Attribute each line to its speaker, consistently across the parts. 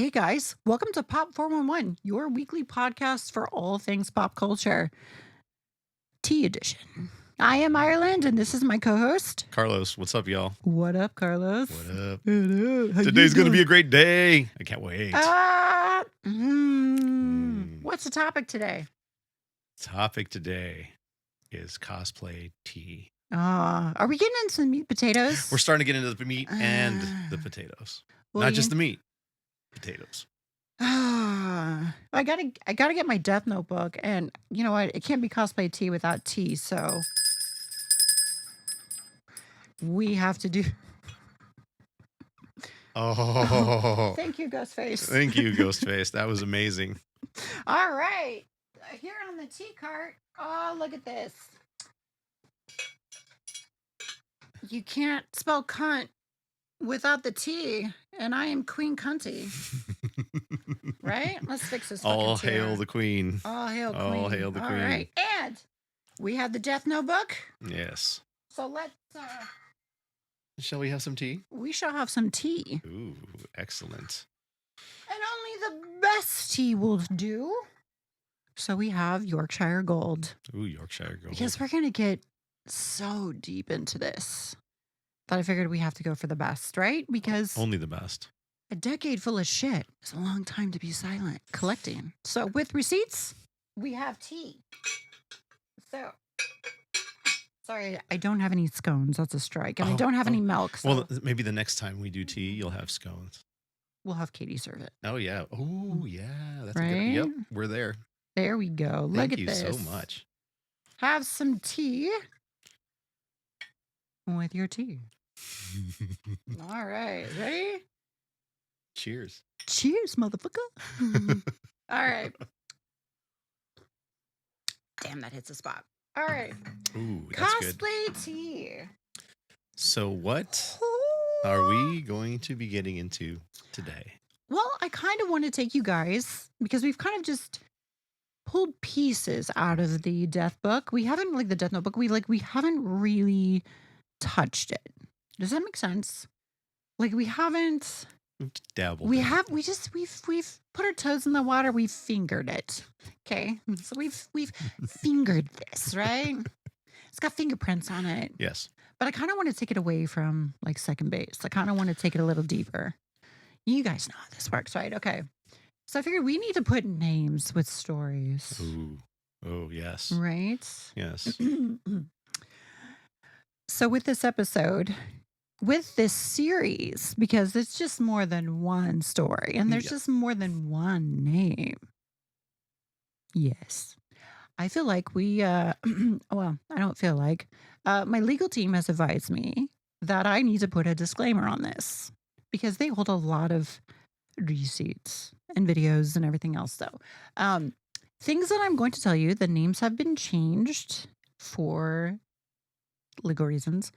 Speaker 1: Hey guys, welcome to Pop 411, your weekly podcast for all things pop culture. Tea edition. I am Ireland and this is my co-host.
Speaker 2: Carlos, what's up, y'all?
Speaker 1: What up, Carlos?
Speaker 2: What up?
Speaker 1: Hello. How
Speaker 2: Today's
Speaker 1: you
Speaker 2: going to be
Speaker 1: doing?
Speaker 2: a great day. I can't wait.
Speaker 1: What's the topic today?
Speaker 2: Topic today is cosplay tea.
Speaker 1: Are we getting into meat potatoes?
Speaker 2: We're starting to get into the meat and the potatoes.
Speaker 1: well,
Speaker 2: Not just the meat, potatoes.
Speaker 1: I gotta get my DeathNote book, and you know what? It can't be cosplay tea without tea, so we have to do.
Speaker 2: Oh,
Speaker 1: Thank you, Ghostface.
Speaker 2: thank you, Ghostface. That was amazing.
Speaker 1: All right, here on the tea cart. Oh, look at this. You can't spell cunt without the T, and I am Queen Cunty. Right? Let's fix this.
Speaker 2: All
Speaker 1: fucking
Speaker 2: hail
Speaker 1: chair.
Speaker 2: the queen.
Speaker 1: All hail Queen.
Speaker 2: All hail the
Speaker 1: All
Speaker 2: queen.
Speaker 1: right, and we have the DeathNote book.
Speaker 2: Yes.
Speaker 1: So let's.
Speaker 2: Shall we have some tea?
Speaker 1: We shall have some tea,
Speaker 2: Ooh, excellent.
Speaker 1: and only the best tea will do. So we have Yorkshire Gold.
Speaker 2: Ooh, Yorkshire Gold.
Speaker 1: Because we're going to get so deep into this that I figured we have to go for the best, right? Because
Speaker 2: Only the best.
Speaker 1: a decade full of shit is a long time to be silent collecting. So with receipts, we have tea. So, sorry, I don't have any scones. That's a strike. And I don't have any milk. So
Speaker 2: Well, maybe the next time we do tea, you'll have scones.
Speaker 1: we'll have Katie serve it.
Speaker 2: Oh, yeah. Oh, yeah. That's a
Speaker 1: Right?
Speaker 2: good. Yep, we're there.
Speaker 1: There we go. Look
Speaker 2: Thank
Speaker 1: at
Speaker 2: you
Speaker 1: this.
Speaker 2: so much.
Speaker 1: Have some tea with your tea. All right. Ready?
Speaker 2: Cheers.
Speaker 1: Cheers, motherfucker. All right. Damn, that hits a spot. All right.
Speaker 2: Ooh, that's good.
Speaker 1: Cosplay tea.
Speaker 2: So what are we going to be getting into today?
Speaker 1: Well, I kind of want to take you guys, because we've kind of just pulled pieces out of the Death Book. We haven't, like the Death Note book, we haven't really touched it. Does that make sense? Like we haven't.
Speaker 2: Dabbled.
Speaker 1: We
Speaker 2: in it.
Speaker 1: have. We've put our toes in the water. We've fingered it. Okay, so we've fingered this, right? It's got fingerprints on it.
Speaker 2: Yes.
Speaker 1: But I kind of want to take it away from like second base. I kind of want to take it a little deeper. You guys know how this works, right? Okay. So I figured we need to put names with stories.
Speaker 2: Ooh. Oh, yes.
Speaker 1: Right?
Speaker 2: Yes.
Speaker 1: So with this episode, with this series, because it's just more than one story and there's
Speaker 2: Yeah.
Speaker 1: just more than one name. Yes. I feel like we, well, I don't feel like, my legal team has advised me that I need to put a disclaimer on this because they hold a lot of receipts and videos and everything else. So, things that I'm going to tell you, the names have been changed for legal reasons.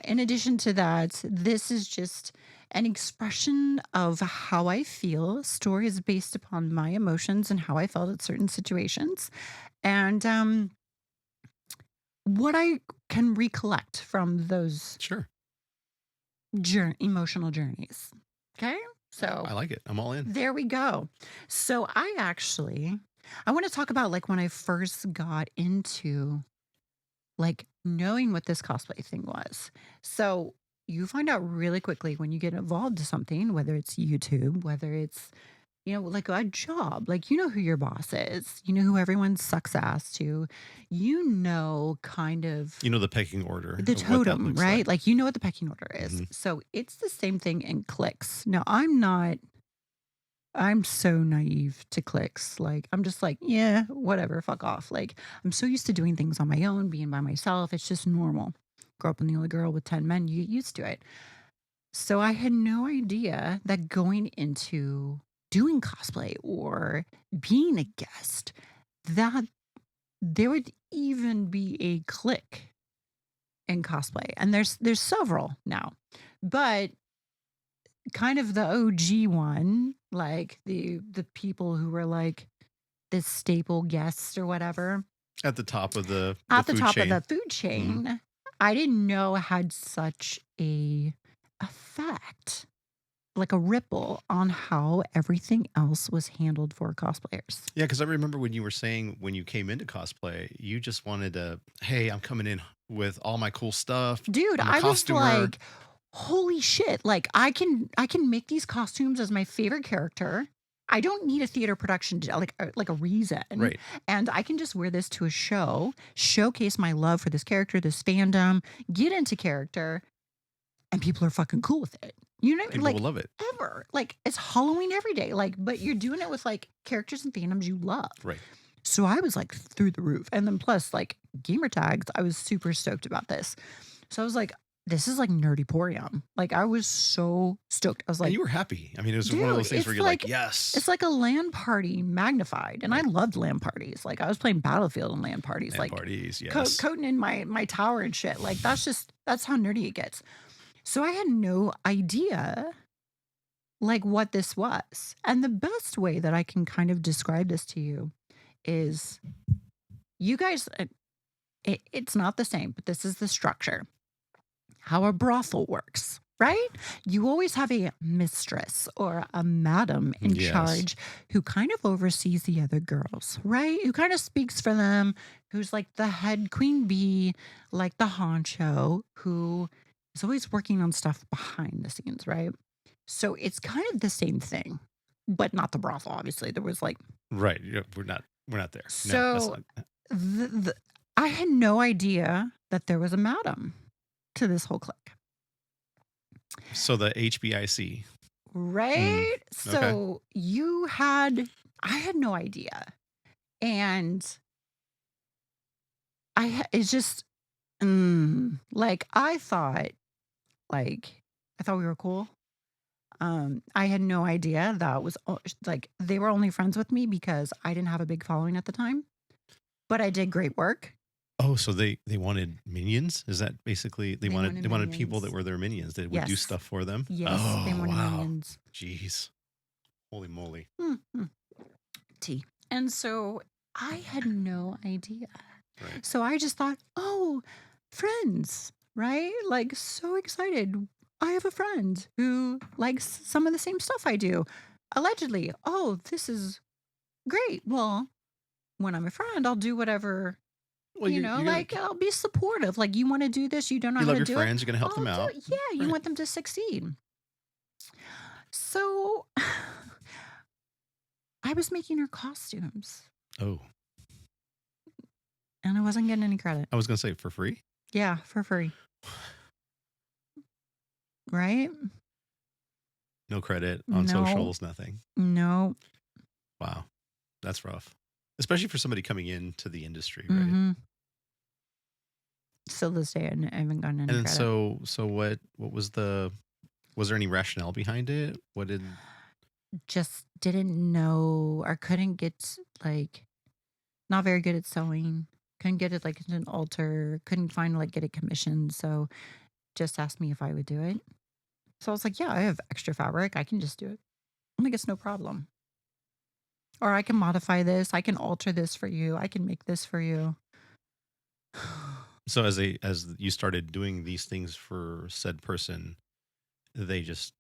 Speaker 1: In addition to that, this is just an expression of how I feel. Story is based upon my emotions and how I felt at certain situations. And what I can recollect from those
Speaker 2: Sure.
Speaker 1: emotional journeys. Okay? So
Speaker 2: I like it. I'm all in.
Speaker 1: there we go. So I want to talk about like when I first got into like knowing what this cosplay thing was. So you find out really quickly when you get involved to something, whether it's YouTube, whether it's, like a job, like you know who your boss is, you know who everyone sucks ass to, kind of
Speaker 2: You know the pecking order.
Speaker 1: the
Speaker 2: of what that
Speaker 1: totem,
Speaker 2: looks
Speaker 1: right?
Speaker 2: like.
Speaker 1: Like you know what the pecking order is.
Speaker 2: Mhm.
Speaker 1: So it's the same thing in clicks. Now I'm so naive to clicks. Like, I'm just like, yeah, whatever, fuck off. Like, I'm so used to doing things on my own, being by myself. It's just normal. Grow up in the only girl with 10 men, you get used to it. So I had no idea that going into doing cosplay or being a guest, that there would even be a clique in cosplay. And there's several now. But kind of the OG one, like the people who were like the staple guests or whatever
Speaker 2: At the top of the
Speaker 1: at the
Speaker 2: food
Speaker 1: top
Speaker 2: chain.
Speaker 1: of the food chain, I didn't know had such a effect like a ripple on how everything else was handled for cosplayers.
Speaker 2: Yeah, because I remember when you were saying when you came into cosplay, you just wanted to, hey, I'm coming in with all my cool stuff.
Speaker 1: Dude,
Speaker 2: I'm a
Speaker 1: I was
Speaker 2: costumer.
Speaker 1: like, holy shit, like I can make these costumes as my favorite character. I don't need a theater production like a reason,
Speaker 2: Right.
Speaker 1: and I can just wear this to a show, showcase my love for this character, this fandom, get into character, and people are fucking cool with it. You know,
Speaker 2: People will
Speaker 1: like
Speaker 2: love it.
Speaker 1: ever. Like it's Halloween every day. Like, but you're doing it with like characters and fandoms you love.
Speaker 2: Right.
Speaker 1: So I was like through the roof. And then plus like gamer tags, I was super stoked about this. So I was like, this is like nerdiporium. Like I was so stoked. I was
Speaker 2: And
Speaker 1: like,
Speaker 2: you were happy. I mean, it was one of
Speaker 1: dude,
Speaker 2: those things where you're like, yes.
Speaker 1: it's like a LAN party magnified. And I
Speaker 2: Right.
Speaker 1: loved LAN parties. Like I was playing Battlefield in LAN parties,
Speaker 2: And
Speaker 1: like
Speaker 2: parties, yes.
Speaker 1: coating in my tower and shit. Like that's how nerdy it gets. So I had no idea like what this was. And the best way that I can kind of describe this to you is you guys, it's not the same, but this is the structure. How a brothel works, right? You always have a mistress or a madam in
Speaker 2: Yes.
Speaker 1: charge who kind of oversees the other girls, right? Who kind of speaks for them, who's like the head queen bee, like the honcho, who is always working on stuff behind the scenes, right? So it's kind of the same thing, but not the brothel, obviously. There was like,
Speaker 2: Right. Yeah, we're not there. No, that's
Speaker 1: so
Speaker 2: not.
Speaker 1: I had no idea that there was a madam to this whole clique.
Speaker 2: So the HBIC. Mm,
Speaker 1: Right?
Speaker 2: okay.
Speaker 1: So I had no idea. And it's just, like, I thought we were cool. I had no idea that was like, they were only friends with me because I didn't have a big following at the time, but I did great work.
Speaker 2: Oh, so they wanted minions? Is that basically they
Speaker 1: They
Speaker 2: wanted
Speaker 1: wanted
Speaker 2: they wanted people that
Speaker 1: minions.
Speaker 2: were their minions that would do
Speaker 1: Yes.
Speaker 2: stuff for them?
Speaker 1: Yes, they
Speaker 2: Oh,
Speaker 1: wanted
Speaker 2: wow.
Speaker 1: minions.
Speaker 2: Jeez. Holy moly.
Speaker 1: Mhm. Tea. And so I had no idea.
Speaker 2: Right.
Speaker 1: So I just thought, oh, friends, right? Like, so excited. I have a friend who likes some of the same stuff I do. Allegedly. Oh, this is great. Well, when I'm a friend, I'll do whatever,
Speaker 2: Well, you're gonna
Speaker 1: like I'll be supportive. Like, you want to do this, you don't know
Speaker 2: you
Speaker 1: how
Speaker 2: love
Speaker 1: to
Speaker 2: your
Speaker 1: do it.
Speaker 2: friends, you're gonna help them
Speaker 1: I'll do
Speaker 2: out.
Speaker 1: it. Yeah, you
Speaker 2: Right.
Speaker 1: want them to succeed. So I was making her costumes
Speaker 2: Oh,
Speaker 1: and I wasn't getting any credit.
Speaker 2: I was gonna say for free.
Speaker 1: Yeah, for free. Right?
Speaker 2: No credit on
Speaker 1: No,
Speaker 2: socials, nothing.
Speaker 1: no.
Speaker 2: Wow. That's rough. Especially for somebody coming into the industry, right?
Speaker 1: Mm-hmm. Still this day, I haven't gotten
Speaker 2: And
Speaker 1: any
Speaker 2: then
Speaker 1: credit.
Speaker 2: so what was there any rationale behind it? What did
Speaker 1: Just didn't know or couldn't get like not very good at sewing. Couldn't get it like into an altar. Couldn't find like get it commissioned. So just asked me if I would do it. So I was like, yeah, I have extra fabric. I can just do it. I'm like, it's no problem. Or I can modify this. I can alter this for you. I can make this for you.
Speaker 2: so as you started doing these things for said person, they just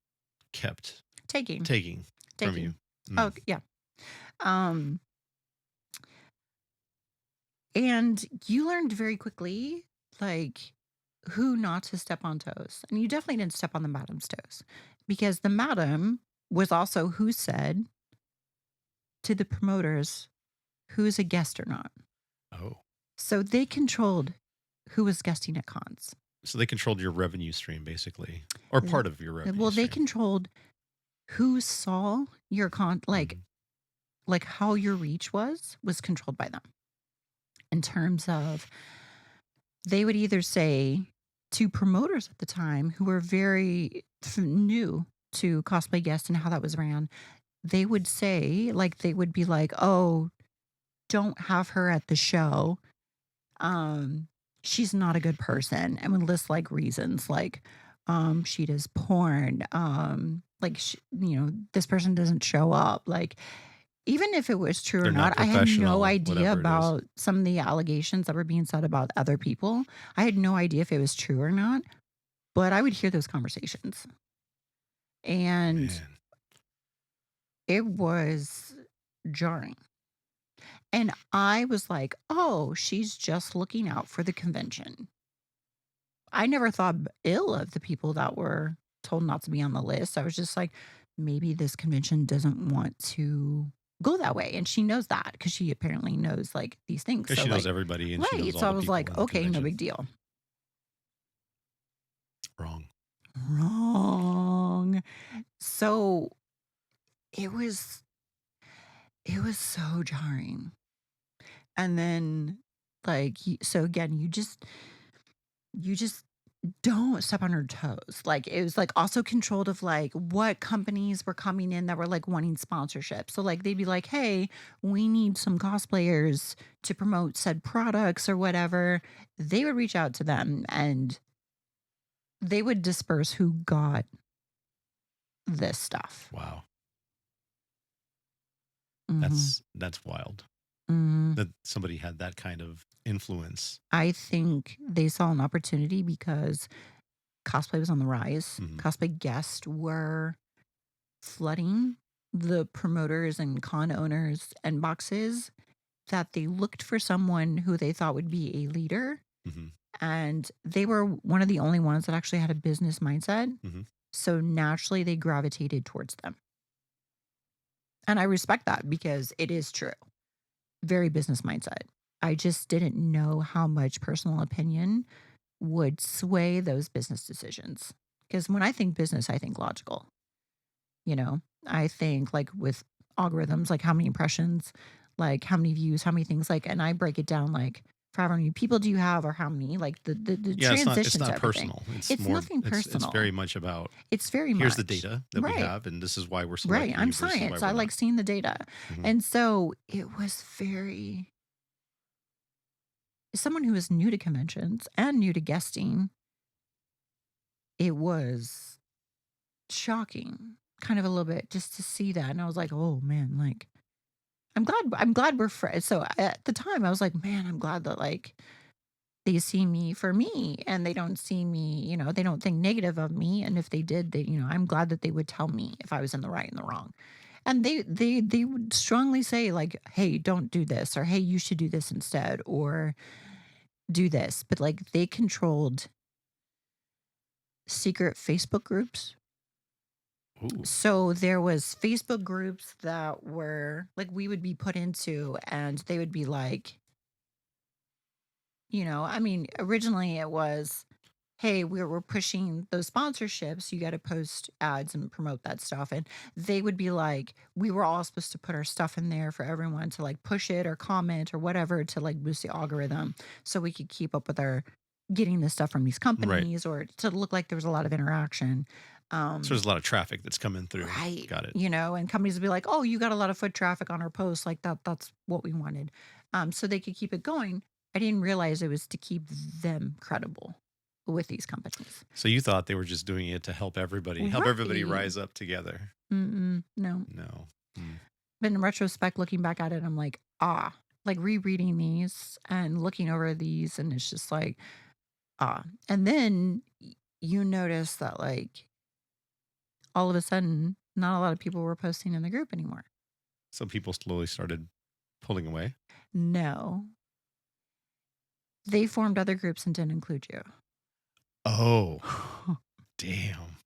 Speaker 2: kept
Speaker 1: Taking,
Speaker 2: taking from you.
Speaker 1: taking.
Speaker 2: Mm.
Speaker 1: Oh yeah. Um, and you learned very quickly, like, who not to step on toes. And you definitely didn't step on the madam's toes because the madam was also who said to the promoters who's a guest or not.
Speaker 2: Oh.
Speaker 1: So they controlled who was guesting at cons.
Speaker 2: So they controlled your revenue stream basically, or
Speaker 1: Th-
Speaker 2: part of your revenue
Speaker 1: Well, they
Speaker 2: stream.
Speaker 1: controlled who saw your
Speaker 2: Mhm.
Speaker 1: like how your reach was controlled by them in terms of they would either say to promoters at the time who were very new to cosplay guests and how that was ran, they would say, like, they would be like, oh, don't have her at the show. Um, she's not a good person. And would list like reasons like, she does porn. Like, this person doesn't show up. Like, even if it was true or
Speaker 2: They're not
Speaker 1: not, I had no
Speaker 2: professional,
Speaker 1: idea
Speaker 2: whatever it is.
Speaker 1: about some of the allegations that were being said about other people. I had no idea if it was true or not, but I would hear those conversations. And
Speaker 2: Man.
Speaker 1: it was jarring. And I was like, "Oh, she's just looking out for the convention." I never thought ill of the people that were told not to be on the list. I was just like, maybe this convention doesn't want to go that way. And she knows that because she apparently knows like these things.
Speaker 2: Because
Speaker 1: So,
Speaker 2: she knows
Speaker 1: like,
Speaker 2: everybody and she
Speaker 1: right.
Speaker 2: knows
Speaker 1: So
Speaker 2: all
Speaker 1: I
Speaker 2: the
Speaker 1: was like,
Speaker 2: people in the
Speaker 1: okay, no
Speaker 2: convention.
Speaker 1: big deal.
Speaker 2: Wrong.
Speaker 1: Wrong. So it was, it was so jarring. And then, like, so again, you just don't step on her toes. Like, it was, like, also controlled of, like, what companies were coming in that were, like, wanting sponsorship. So, like, they'd be like, "Hey, we need some cosplayers to promote said products," or whatever. They would reach out to them, and they would disperse who got this stuff.
Speaker 2: Wow.
Speaker 1: Mhm.
Speaker 2: That's wild.
Speaker 1: Mhm.
Speaker 2: That somebody had that kind of influence.
Speaker 1: I think they saw an opportunity because cosplay was on the rise.
Speaker 2: Mhm.
Speaker 1: Cosplay guests were flooding the promoters and con owners' inboxes, that they looked for someone who they thought would be a leader,
Speaker 2: Mhm.
Speaker 1: and they were one of the only ones that actually had a business mindset,
Speaker 2: Mhm.
Speaker 1: so naturally they gravitated towards them. And I respect that because it is true. Very business mindset. I just didn't know how much personal opinion would sway those business decisions. Because when I think business, I think logical. You know, I think like with algorithms, like how many impressions, like how many views, how many things, like, and I break it down like for how many people do you have or how many, like the
Speaker 2: Yeah, it's
Speaker 1: transition to
Speaker 2: not
Speaker 1: everything.
Speaker 2: personal. It's
Speaker 1: It's
Speaker 2: more
Speaker 1: nothing
Speaker 2: it's
Speaker 1: personal.
Speaker 2: very much about
Speaker 1: It's very
Speaker 2: here's the
Speaker 1: much
Speaker 2: data that we
Speaker 1: right.
Speaker 2: have and this is why we're
Speaker 1: Right.
Speaker 2: selecting
Speaker 1: I'm
Speaker 2: you versus why
Speaker 1: science. I
Speaker 2: we're
Speaker 1: like
Speaker 2: not.
Speaker 1: seeing the data.
Speaker 2: Mhm.
Speaker 1: And so it was very, as someone who is new to conventions and new to guesting, it was shocking kind of a little bit just to see that. And I was like, oh man, like, I'm glad we're friends. So at the time, I was like, "Man, I'm glad that, like, they see me for me and they don't see me, they don't think negative of me, and if they did, I'm glad that they would tell me if I was in the right and the wrong." And they would strongly say like, "Hey, don't do this," or, "Hey, you should do this instead," or, "Do this." But, like, they controlled secret Facebook groups.
Speaker 2: Ooh.
Speaker 1: So there was Facebook groups that were like we would be put into, and they would be like, I mean, originally it was, hey, we're pushing those sponsorships. You got to post ads and promote that stuff. And they would be like, we were all supposed to put our stuff in there for everyone to like push it or comment or whatever to like boost the algorithm so we could keep up with our getting this stuff from these
Speaker 2: Right.
Speaker 1: companies or to look like there was a lot of interaction.
Speaker 2: So
Speaker 1: Um,
Speaker 2: there's a lot of traffic that's coming through.
Speaker 1: right.
Speaker 2: Got it.
Speaker 1: And companies would be like, oh, you got a lot of foot traffic on our posts. Like that's what we wanted. So they could keep it going. I didn't realize it was to keep them credible with these companies.
Speaker 2: So you thought they were just doing it to help everybody
Speaker 1: Right.
Speaker 2: rise up together.
Speaker 1: Mm-mm, no.
Speaker 2: No. Mm.
Speaker 1: But in retrospect, looking back at it, I'm like, like rereading these and looking over these, and it's just like, And then you notice that, like, all of a sudden, not a lot of people were posting in the group anymore.
Speaker 2: So people slowly started pulling away.
Speaker 1: No, they formed other groups and didn't include you.
Speaker 2: Oh, damn.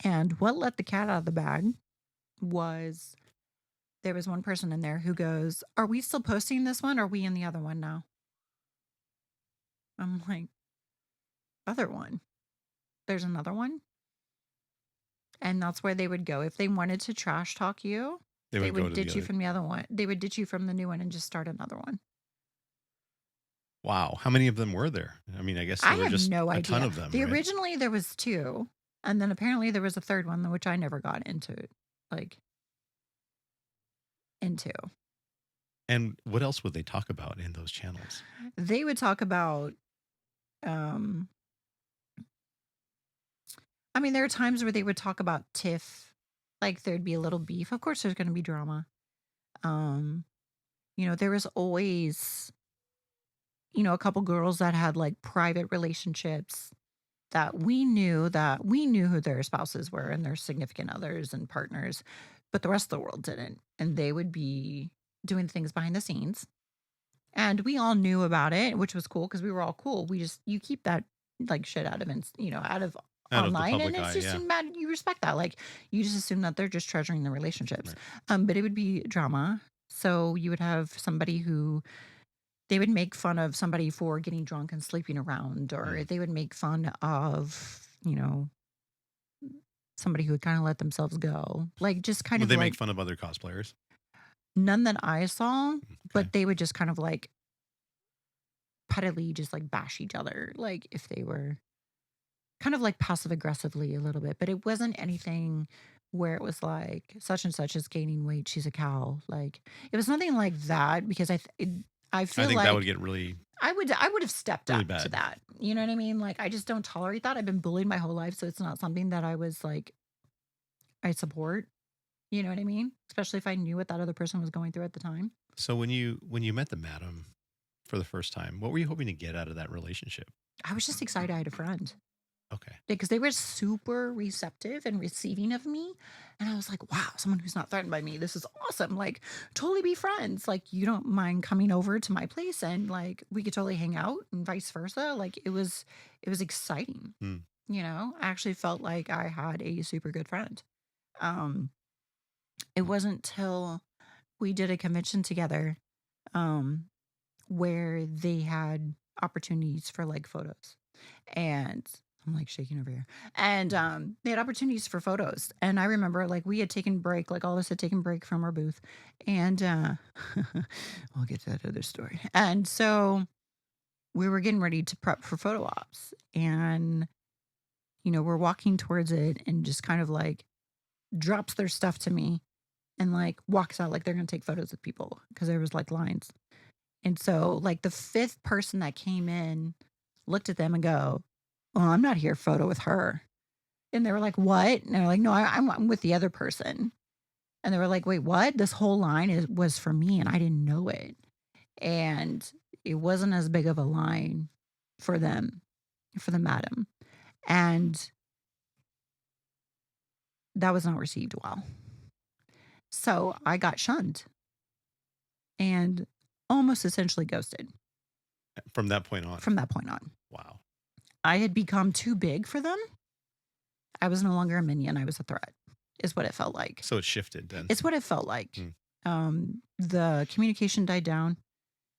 Speaker 1: And what let the cat out of the bag was there was one person in there who goes, "Are we still posting this one? Or are we in the other one now?" I'm like, "Other one? There's another one?" And that's where they would go. If they wanted to trash talk you,
Speaker 2: They
Speaker 1: they
Speaker 2: would go
Speaker 1: would
Speaker 2: to the
Speaker 1: ditch you
Speaker 2: other.
Speaker 1: from the other one. They would ditch you from the new one and just start another one.
Speaker 2: Wow. How many of them were there? I mean, I guess
Speaker 1: I
Speaker 2: there were
Speaker 1: have
Speaker 2: just
Speaker 1: no
Speaker 2: a ton
Speaker 1: idea.
Speaker 2: of them,
Speaker 1: The
Speaker 2: right?
Speaker 1: originally there was 2, and then apparently there was a 3rd one, which I never got like, into.
Speaker 2: And what else would they talk about in those channels?
Speaker 1: They would talk about, um I mean, there are times where they would talk about TIFF, like, there'd be a little beef. Of course, there's gonna be drama. Um, there was always, a couple girls that had, like, private relationships, that we knew who their spouses were and their significant others and partners, but the rest of the world didn't. And they would be doing things behind the scenes. And we all knew about it, which was cool because we were all cool. We just you keep that like shit out of out of
Speaker 2: Out of the
Speaker 1: online, and
Speaker 2: public
Speaker 1: it's
Speaker 2: eye,
Speaker 1: just
Speaker 2: yeah.
Speaker 1: mad you respect that. Like you just assume that they're just treasuring the relationships.
Speaker 2: Right.
Speaker 1: But it would be drama. So you would have somebody who they would make fun of somebody for getting drunk and sleeping around, or
Speaker 2: Mm.
Speaker 1: they would make fun of, somebody who would kind of let themselves go. Like just kind
Speaker 2: Would
Speaker 1: of
Speaker 2: they make
Speaker 1: like
Speaker 2: fun of other cosplayers?
Speaker 1: none that I saw,
Speaker 2: Okay.
Speaker 1: but they would just kind of like pettily just like bash each other, like if they were kind of like passive aggressively a little bit, but it wasn't anything where it was like such and such is gaining weight, she's a cow. Like it was nothing like that because I
Speaker 2: I
Speaker 1: feel
Speaker 2: think that would
Speaker 1: like
Speaker 2: get really,
Speaker 1: I would have stepped
Speaker 2: really
Speaker 1: up to
Speaker 2: bad.
Speaker 1: that. You know what I mean? Like I just don't tolerate that. I've been bullied my whole life, so it's not something that I was like I support. You know what I mean? Especially if I knew what that other person was going through at the time.
Speaker 2: So when you met the madam for the first time, what were you hoping to get out of that relationship?
Speaker 1: I was just excited I had a friend.
Speaker 2: Okay.
Speaker 1: Because they were super receptive and receiving of me, and I was like, "Wow, someone who's not threatened by me. This is awesome. Like, totally be friends. Like, you don't mind coming over to my place and like we could totally hang out and vice versa." Like it was exciting.
Speaker 2: Hmm.
Speaker 1: I actually felt like I had a super good friend. Um it wasn't till we did a convention together um where they had opportunities for like photos. And I'm like shaking over here. And they had opportunities for photos. And I remember like we had taken break, like all of us had taken break from our booth. And we'll get to that other story. And so we were getting ready to prep for photo ops. And, we're walking towards it and just kind of like drops their stuff to me and like walks out like they're gonna take photos with people because there was like lines. And so like the fifth person that came in looked at them and go, "Well, I'm not here photo with her." And they were like, "What?" And they're like, "No, I'm with the other person." And they were like, "Wait, what?" This whole line was for me and I didn't know it. And it wasn't as big of a line for them, for the madam. And that was not received well. So I got shunned and almost essentially ghosted
Speaker 2: From that point on.
Speaker 1: from that point on.
Speaker 2: Wow.
Speaker 1: I had become too big for them. I was no longer a minion, I was a threat, is what it felt like.
Speaker 2: So it shifted then.
Speaker 1: It's what it felt like.
Speaker 2: Hmm.
Speaker 1: The communication died down.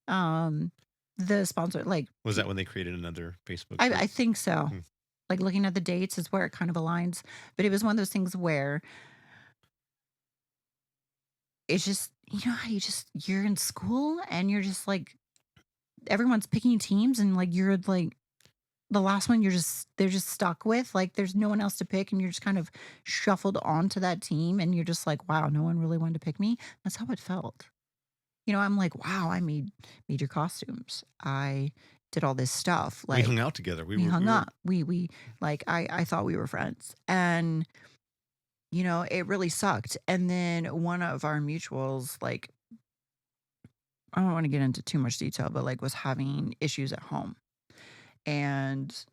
Speaker 1: Um, the sponsor, like,
Speaker 2: Was that when they created another Facebook group?
Speaker 1: I think so.
Speaker 2: Hmm.
Speaker 1: Like looking at the dates is where it kind of aligns. But it was one of those things where it's just, how you're in school and you're just like, everyone's picking teams and like, you're like, the last one they're just stuck with, like, there's no one else to pick, and you're just kind of shuffled onto that team, and you're just like, "Wow, no one really wanted to pick me." That's how it felt. I'm like, "Wow, I made major costumes. I did all this stuff."
Speaker 2: We hung
Speaker 1: Like,
Speaker 2: out together. We
Speaker 1: we
Speaker 2: were
Speaker 1: hung
Speaker 2: we were
Speaker 1: up. We like, I thought we were friends, and, it really sucked, and then one of our mutuals, like, I don't wanna get into too much detail, but, like, was having issues at home, and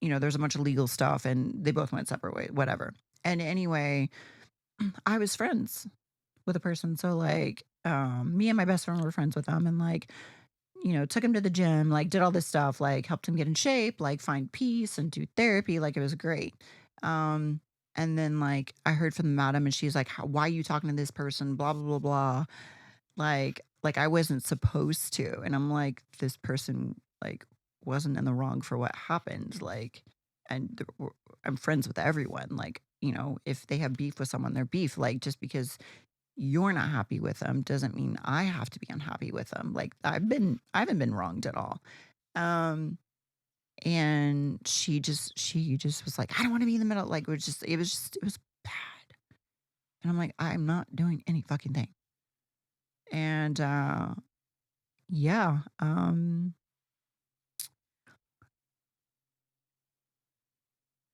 Speaker 1: there's a bunch of legal stuff and they both went separate ways, whatever. And anyway, I was friends with a person. So like, me and my best friend were friends with them and like, took him to the gym, like did all this stuff, like helped him get in shape, like find peace and do therapy. Like it was great. Um, and then like I heard from the madam and she's like, why are you talking to this person? Blah, blah, blah, blah. Like I wasn't supposed to. And I'm like, this person like wasn't in the wrong for what happened. Like, and I'm friends with everyone. Like, if they have beef with someone, they're beef. Like, just because you're not happy with them doesn't mean I have to be unhappy with them. Like, I haven't been wronged at all. Um, and she just was like, I don't want to be in the middle. Like, it was bad. And I'm like, I'm not doing any fucking thing. And yeah,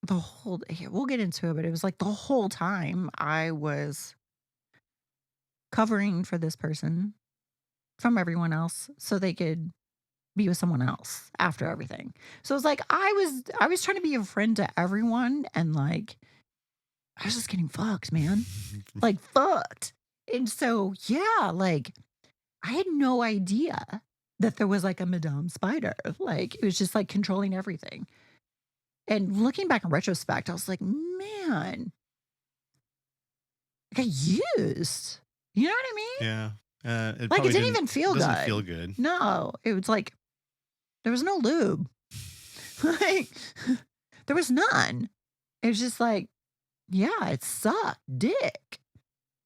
Speaker 1: the whole here, we'll get into it, but it was like the whole time I was covering for this person from everyone else so they could be with someone else after everything. So it's like I was trying to be a friend to everyone, and like I was just getting fucked, man. Like fucked. And so yeah, like I had no idea that there was like a Madame Spider. Like it was just like controlling everything. And looking back in retrospect, I was like, man, I got used. You know what I mean?
Speaker 2: Yeah. It
Speaker 1: Like it
Speaker 2: probably
Speaker 1: didn't
Speaker 2: didn't
Speaker 1: even feel
Speaker 2: doesn't feel
Speaker 1: good.
Speaker 2: good.
Speaker 1: No, it was like there was no lube. Like there was none. It was just like, yeah, it sucked dick.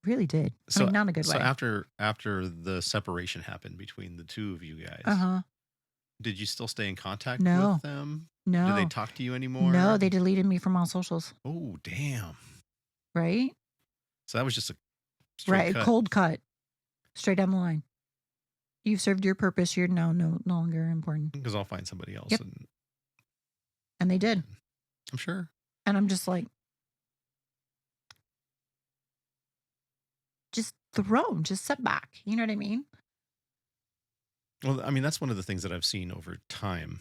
Speaker 1: Really did. I
Speaker 2: So
Speaker 1: mean, not in a good
Speaker 2: so
Speaker 1: way.
Speaker 2: after the separation happened between the two of you guys,
Speaker 1: Uh-huh.
Speaker 2: did you still stay in contact with
Speaker 1: No.
Speaker 2: them? Do they
Speaker 1: No.
Speaker 2: talk to you
Speaker 1: No,
Speaker 2: anymore?
Speaker 1: they deleted me from all socials,
Speaker 2: Oh, damn.
Speaker 1: right?
Speaker 2: So that was just a straight
Speaker 1: Right,
Speaker 2: cut
Speaker 1: cold cut, straight down the line. You've served your purpose, you're now no longer important.
Speaker 2: because I'll find somebody else
Speaker 1: Yep,
Speaker 2: and
Speaker 1: and they did.
Speaker 2: I'm sure.
Speaker 1: And I'm just like, just thrown, just set back. You know what I mean?
Speaker 2: Well, I mean, that's one of the things that I've seen over time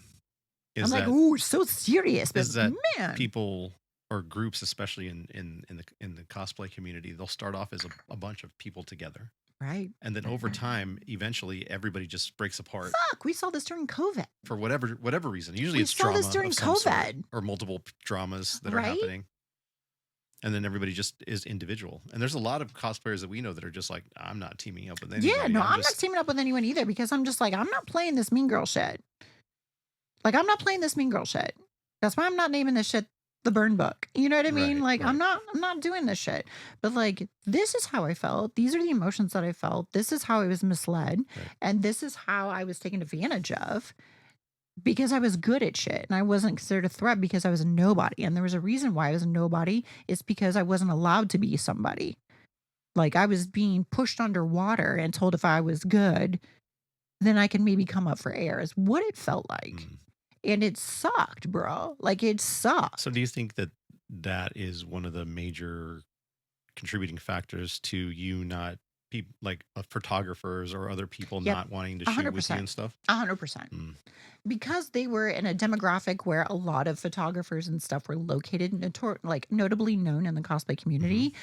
Speaker 1: I'm
Speaker 2: is
Speaker 1: like,
Speaker 2: that
Speaker 1: "Ooh, so serious," but
Speaker 2: is that
Speaker 1: man,
Speaker 2: people or groups, especially in the cosplay community, they'll start off as a bunch of people together.
Speaker 1: right?
Speaker 2: And then over time, eventually everybody just breaks apart
Speaker 1: Fuck, we saw this during COVID.
Speaker 2: for whatever reason. Usually
Speaker 1: We
Speaker 2: it's
Speaker 1: saw this
Speaker 2: drama
Speaker 1: during
Speaker 2: of some sort
Speaker 1: COVID,
Speaker 2: or multiple dramas that are
Speaker 1: right?
Speaker 2: happening. And then everybody just is individual. And there's a lot of cosplayers that we know that are just like, I'm not teaming up with
Speaker 1: Yeah,
Speaker 2: anybody.
Speaker 1: no,
Speaker 2: I'm
Speaker 1: I'm not
Speaker 2: just
Speaker 1: teaming up with anyone either because I'm just like, I'm not playing this mean girl shit. Like, I'm not playing this mean girl shit. That's why I'm not naming this shit the burn book. You know what I mean?
Speaker 2: right,
Speaker 1: Like,
Speaker 2: right,
Speaker 1: I'm not doing this shit. But like, this is how I felt. These are the emotions that I felt. This is how I was misled.
Speaker 2: right.
Speaker 1: And this is how I was taken advantage of because I was good at shit and I wasn't considered a threat because I was a nobody. And there was a reason why I was a nobody. It's because I wasn't allowed to be somebody. Like I was being pushed underwater and told if I was good, then I can maybe come up for air, is what it felt like.
Speaker 2: Mm.
Speaker 1: And it sucked, bro. Like it
Speaker 2: So
Speaker 1: sucked.
Speaker 2: do you think that that is one of the major contributing factors to you not like photographers or other people
Speaker 1: Yep.
Speaker 2: not wanting to
Speaker 1: A
Speaker 2: shoot
Speaker 1: hundred
Speaker 2: with you
Speaker 1: percent.
Speaker 2: and stuff?
Speaker 1: 100%.
Speaker 2: Mm,
Speaker 1: Because they were in a demographic where a lot of photographers and stuff were located, like notably known in the cosplay
Speaker 2: hmm
Speaker 1: community,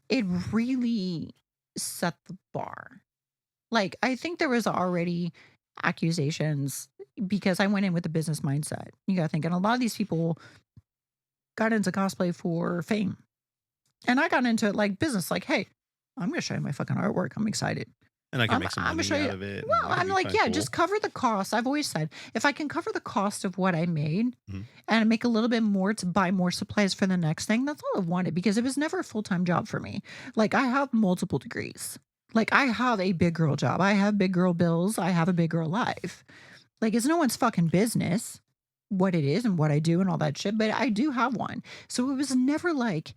Speaker 1: it really set the bar. Like, I think there was already accusations because I went in with a business mindset. You gotta think, and a lot of these people got into cosplay for fame. And I got into it like business, like, hey, I'm gonna show you my fucking artwork. I'm excited.
Speaker 2: And I can make some
Speaker 1: I'm gonna
Speaker 2: money
Speaker 1: show
Speaker 2: out
Speaker 1: you.
Speaker 2: of it, and
Speaker 1: Well,
Speaker 2: that could
Speaker 1: I'm
Speaker 2: be
Speaker 1: like,
Speaker 2: kind of
Speaker 1: yeah,
Speaker 2: cool.
Speaker 1: just cover the cost. I've always said if I can cover the cost of what I made
Speaker 2: hmm
Speaker 1: and make a little bit more to buy more supplies for the next thing, that's all I've wanted because it was never a full time job for me. Like I have multiple degrees. Like I have a big girl job. I have big girl bills. I have a big girl life. Like it's no one's fucking business what it is and what I do and all that shit, but I do have one. So it was never like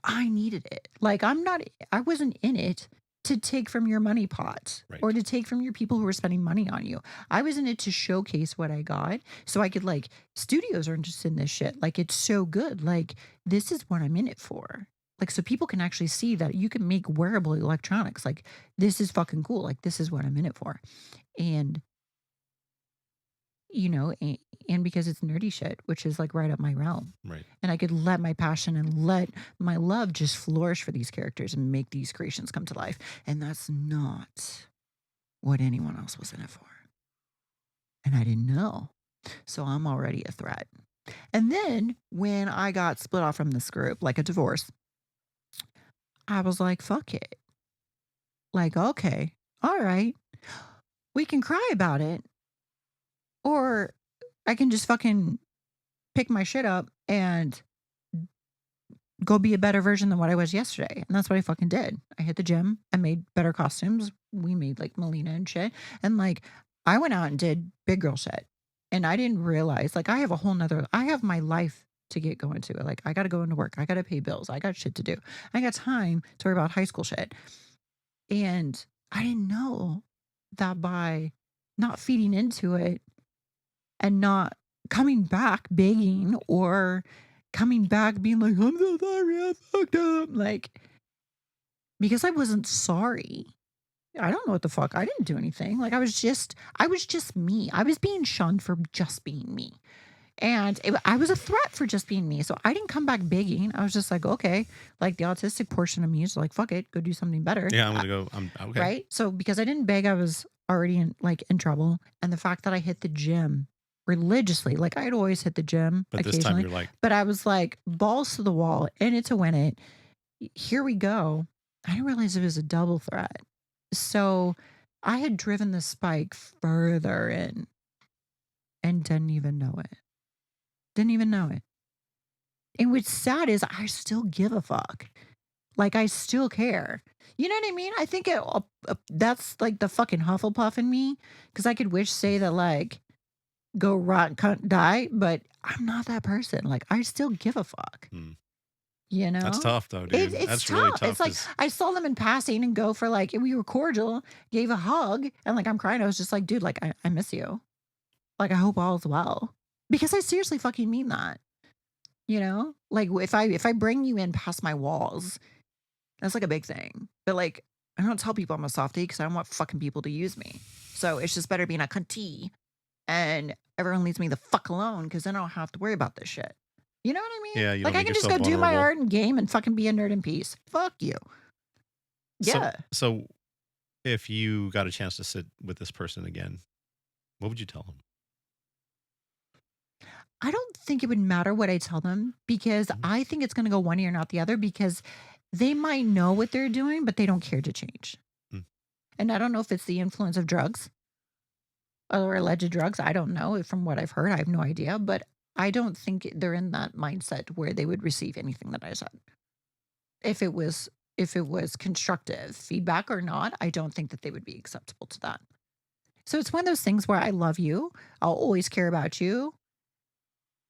Speaker 1: I needed it. Like I wasn't in it to take from your money pot or
Speaker 2: Right.
Speaker 1: to take from your people who are spending money on you. I was in it to showcase what I got so I could like studios are interested in this shit. Like it's so good. Like this is what I'm in it for. Like so people can actually see that you can make wearable electronics. Like this is fucking cool. Like this is what I'm in it for. And you know, and because it's nerdy shit, which is like right up my realm.
Speaker 2: Right.
Speaker 1: And I could let my passion and let my love just flourish for these characters and make these creations come to life. And that's not what anyone else was in it for. And I didn't know. So I'm already a threat. And then when I got split off from this group, like a divorce, I was like, fuck it. Like, okay, all right, we can cry about it, or I can just fucking pick my shit up and go be a better version than what I was yesterday. And that's what I fucking did. I hit the gym. I made better costumes. We made like Melina and shit. And like I went out and did big girl shit. And I didn't realize like I have my life to get going to. Like I gotta go into work. I gotta pay bills. I got shit to do. I got time to worry about high school shit. And I didn't know that by not feeding into it and not coming back begging or coming back being like, I'm so sorry, I fucked up. Like, because I wasn't sorry. I don't know what the fuck. I didn't do anything. Like I was just me. I was being shunned for just being me. And I was a threat for just being me. So I didn't come back begging. I was just like, okay, like the autistic portion of me is like, fuck it, go do something better.
Speaker 2: Yeah, I'm gonna go. I'm okay.
Speaker 1: Right. So because I didn't beg, I was already in trouble. And the fact that I hit the gym religiously, like I'd always hit the gym
Speaker 2: But this time
Speaker 1: occasionally,
Speaker 2: you're like,
Speaker 1: but I was like balls to the wall in it to win it. Here we go. I didn't realize it was a double threat. So I had driven the spike further in and didn't even know it. Didn't even know it. And what's sad is I still give a fuck. Like, I still care. You know what I mean? I think that's like the fucking Hufflepuff in me. Cause I could wish say that, like, go rot, cunt, die, but I'm not that person. Like, I still give a fuck.
Speaker 2: hmm,
Speaker 1: You
Speaker 2: that's
Speaker 1: know?
Speaker 2: tough though, dude.
Speaker 1: It's
Speaker 2: That's really
Speaker 1: tough. It's
Speaker 2: tough.
Speaker 1: like
Speaker 2: Because
Speaker 1: I saw them in passing and go for like, we were cordial, gave a hug, and like I'm crying. I was just like, dude, like I miss you. Like I hope all's well. Because I seriously fucking mean that. You know? Like if I bring you in past my walls, that's like a big thing. But like I don't tell people I'm a softie because I don't want fucking people to use me. So it's just better being a cunty and everyone leaves me the fuck alone because then I don't have to worry about this shit. You know what I mean?
Speaker 2: yeah, you
Speaker 1: Like
Speaker 2: don't
Speaker 1: I
Speaker 2: make
Speaker 1: can just
Speaker 2: yourself
Speaker 1: go do my
Speaker 2: vulnerable.
Speaker 1: art and game and fucking be a nerd in peace. Fuck you.
Speaker 2: So
Speaker 1: Yeah.
Speaker 2: so if you got a chance to sit with this person again, what would you tell them?
Speaker 1: I don't think it would matter what I tell them because
Speaker 2: Mhm.
Speaker 1: I think it's going to go one ear, not the other, because they might know what they're doing, but they don't care to change.
Speaker 2: Mm.
Speaker 1: And I don't know if it's the influence of drugs or alleged drugs. I don't know. From what I've heard, I have no idea. But I don't think they're in that mindset where they would receive anything that I said. If it was constructive feedback or not, I don't think that they would be acceptable to that. So it's one of those things where I love you. I'll always care about you.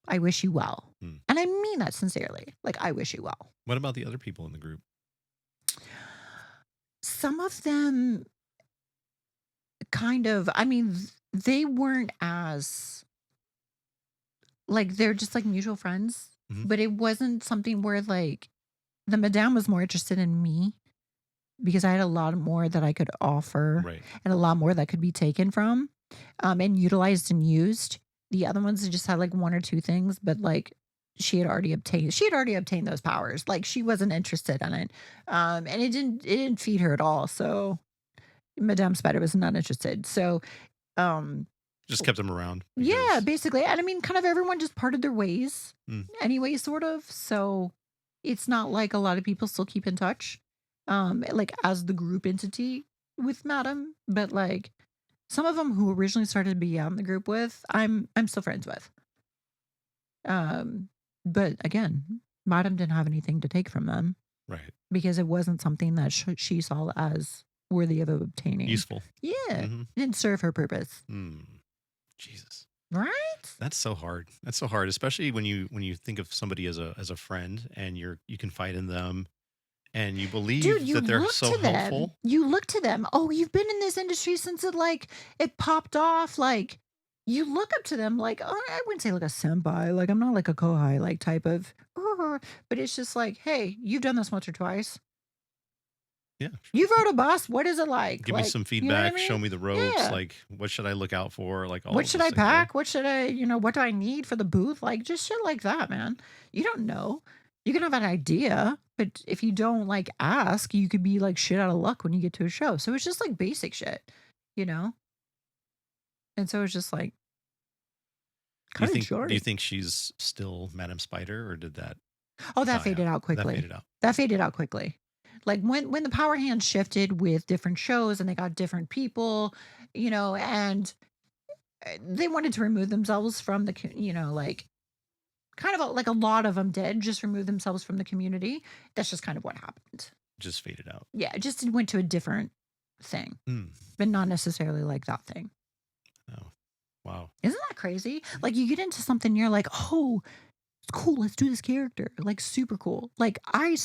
Speaker 1: I wish you well.
Speaker 2: Mm.
Speaker 1: And I mean that sincerely. Like, I wish you well.
Speaker 2: What about the other people in the group?
Speaker 1: Some of them kind of, I mean, they weren't as, like, they're just like mutual friends,
Speaker 2: Mhm.
Speaker 1: but it wasn't something where, like, the madame was more interested in me because I had a lot more that I could offer
Speaker 2: Right.
Speaker 1: and a lot more that could be taken from and utilized and used. The other ones just had like one or two things, but like she had already obtained those powers. Like she wasn't interested in it. And it didn't feed her at all. So Madame Spider was not interested. So um
Speaker 2: Just kept them around
Speaker 1: yeah,
Speaker 2: because
Speaker 1: basically. And I mean kind of everyone just parted their ways
Speaker 2: mm,
Speaker 1: anyway, sort of. So it's not like a lot of people still keep in touch. Like as the group entity with Madam, but like some of them who originally started to be out in the group with, I'm still friends with. Um, but again, Madam didn't have anything to take from them
Speaker 2: right.
Speaker 1: because it wasn't something that she saw as worthy of obtaining.
Speaker 2: Useful.
Speaker 1: Yeah, it
Speaker 2: Hmm.
Speaker 1: didn't serve her purpose,
Speaker 2: Mm. Jesus.
Speaker 1: right?
Speaker 2: That's so hard. That's so hard, especially when you think of somebody as a friend and you confide in them and you
Speaker 1: Dude,
Speaker 2: believe
Speaker 1: you
Speaker 2: that they're
Speaker 1: look
Speaker 2: so
Speaker 1: to them.
Speaker 2: helpful.
Speaker 1: You look to them. Oh, you've been in this industry since it popped off. Like you look up to them like, oh, I wouldn't say like a senpai. Like I'm not like a kohai like type of, but it's just like, hey, you've done this once or twice.
Speaker 2: Yeah.
Speaker 1: You rode a bus. What is it like?
Speaker 2: Give me
Speaker 1: Like,
Speaker 2: some
Speaker 1: you know what I
Speaker 2: feedback,
Speaker 1: mean?
Speaker 2: show me the ropes,
Speaker 1: Yeah.
Speaker 2: like what should I look out for, like all
Speaker 1: What
Speaker 2: of
Speaker 1: should
Speaker 2: those
Speaker 1: I
Speaker 2: things, right?
Speaker 1: pack? What should I, what do I need for the booth? Like just shit like that, man. You don't know. You can have an idea, but if you don't like ask, you could be like shit out of luck when you get to a show. So it's just like basic shit, you know? And so it's just like kind of
Speaker 2: Do you
Speaker 1: jarring.
Speaker 2: think she's still Madam Spider or did that
Speaker 1: Oh, that
Speaker 2: die
Speaker 1: faded
Speaker 2: out?
Speaker 1: out
Speaker 2: That
Speaker 1: quickly.
Speaker 2: faded out.
Speaker 1: That faded out quickly. Like when the power hand shifted with different shows and they got different people, and they wanted to remove themselves from like kind of like a lot of them did just remove themselves from the community. That's just kind of what happened.
Speaker 2: Just faded out.
Speaker 1: Yeah, it just went to a different thing,
Speaker 2: Mm.
Speaker 1: but not necessarily like that thing.
Speaker 2: Oh. Wow.
Speaker 1: Isn't that crazy? Like you get into something, you're like, oh, it's cool. Let's do this character. Like super cool. Like I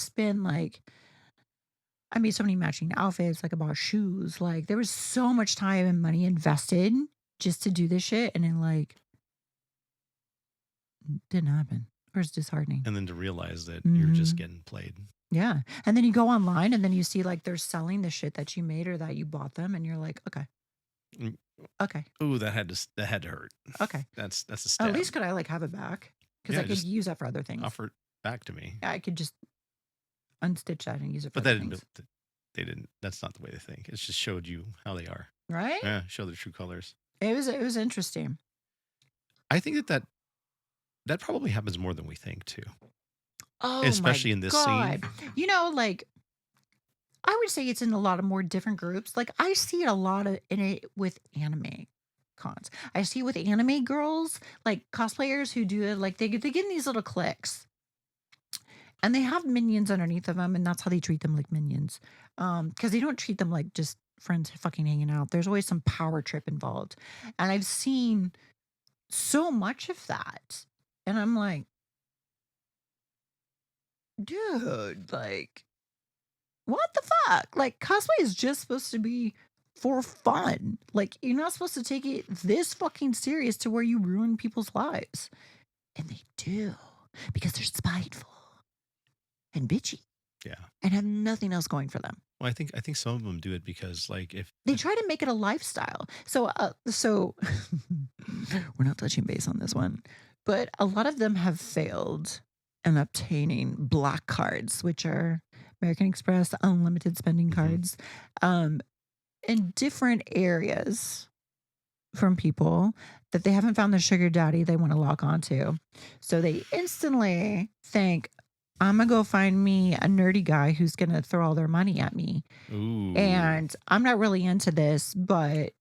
Speaker 1: made so many matching outfits. Like I bought shoes. Like there was so much time and money invested just to do this shit, and then like didn't happen. Or it's disheartening.
Speaker 2: And then to realize that you're just
Speaker 1: Hmm.
Speaker 2: getting played.
Speaker 1: Yeah. And then you go online and then you see like they're selling the shit that you made or that you bought them and you're like, okay,
Speaker 2: Mm,
Speaker 1: okay,
Speaker 2: ooh, that had to hurt.
Speaker 1: okay.
Speaker 2: That's a
Speaker 1: At
Speaker 2: stab.
Speaker 1: least could I like have it back? Because I
Speaker 2: Yeah,
Speaker 1: could
Speaker 2: just
Speaker 1: use that for other things.
Speaker 2: offer it back to me.
Speaker 1: I could just unstitch that and use it for
Speaker 2: But
Speaker 1: other things.
Speaker 2: they didn't. That's not the way they think. It just showed you how they are.
Speaker 1: Right?
Speaker 2: Yeah, show their true colors.
Speaker 1: It was interesting.
Speaker 2: I think that probably happens more than we think too,
Speaker 1: Oh my
Speaker 2: especially in this scene.
Speaker 1: God. Like I would say it's in a lot of more different groups. Like I see it a lot of in it with anime cons. I see it with anime girls, like cosplayers who do it. Like they get in these little cliques, and they have minions underneath of them, and that's how they treat them like minions. Because they don't treat them like just friends fucking hanging out. There's always some power trip involved, and I've seen so much of that, and I'm like, dude, like what the fuck? Like, cosplay is just supposed to be for fun. Like, you're not supposed to take it this fucking serious to where you ruin people's lives. And they do because they're spiteful and bitchy
Speaker 2: Yeah.
Speaker 1: and have nothing else going for them.
Speaker 2: Well, I think some of them do it because like
Speaker 1: They try to make it a lifestyle. So we're not touching base on this one, but a lot of them have failed in obtaining black cards, which are American Express unlimited spending
Speaker 2: Mhm.
Speaker 1: cards, um, in different areas from people that they haven't found the sugar daddy they want to lock onto. So they instantly think, I'm gonna go find me a nerdy guy who's gonna throw all their money at me.
Speaker 2: Ooh.
Speaker 1: And I'm not really into this, but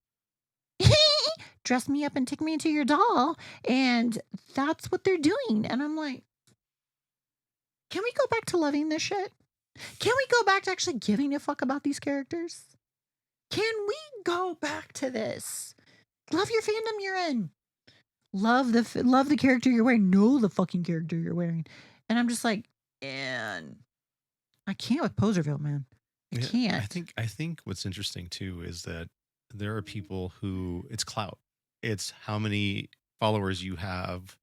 Speaker 1: dress me up and take me into your doll. And that's what they're doing. And I'm like, can we go back to loving this shit? Can we go back to actually giving a fuck about these characters? Can we go back to this? Love your fandom you're in. Love the character you're wearing. Know the fucking character you're wearing. And I'm just like, and I can't with Poserville, man. I
Speaker 2: Yeah,
Speaker 1: can't.
Speaker 2: I think what's interesting too is that there are people who it's clout. It's how many followers you have.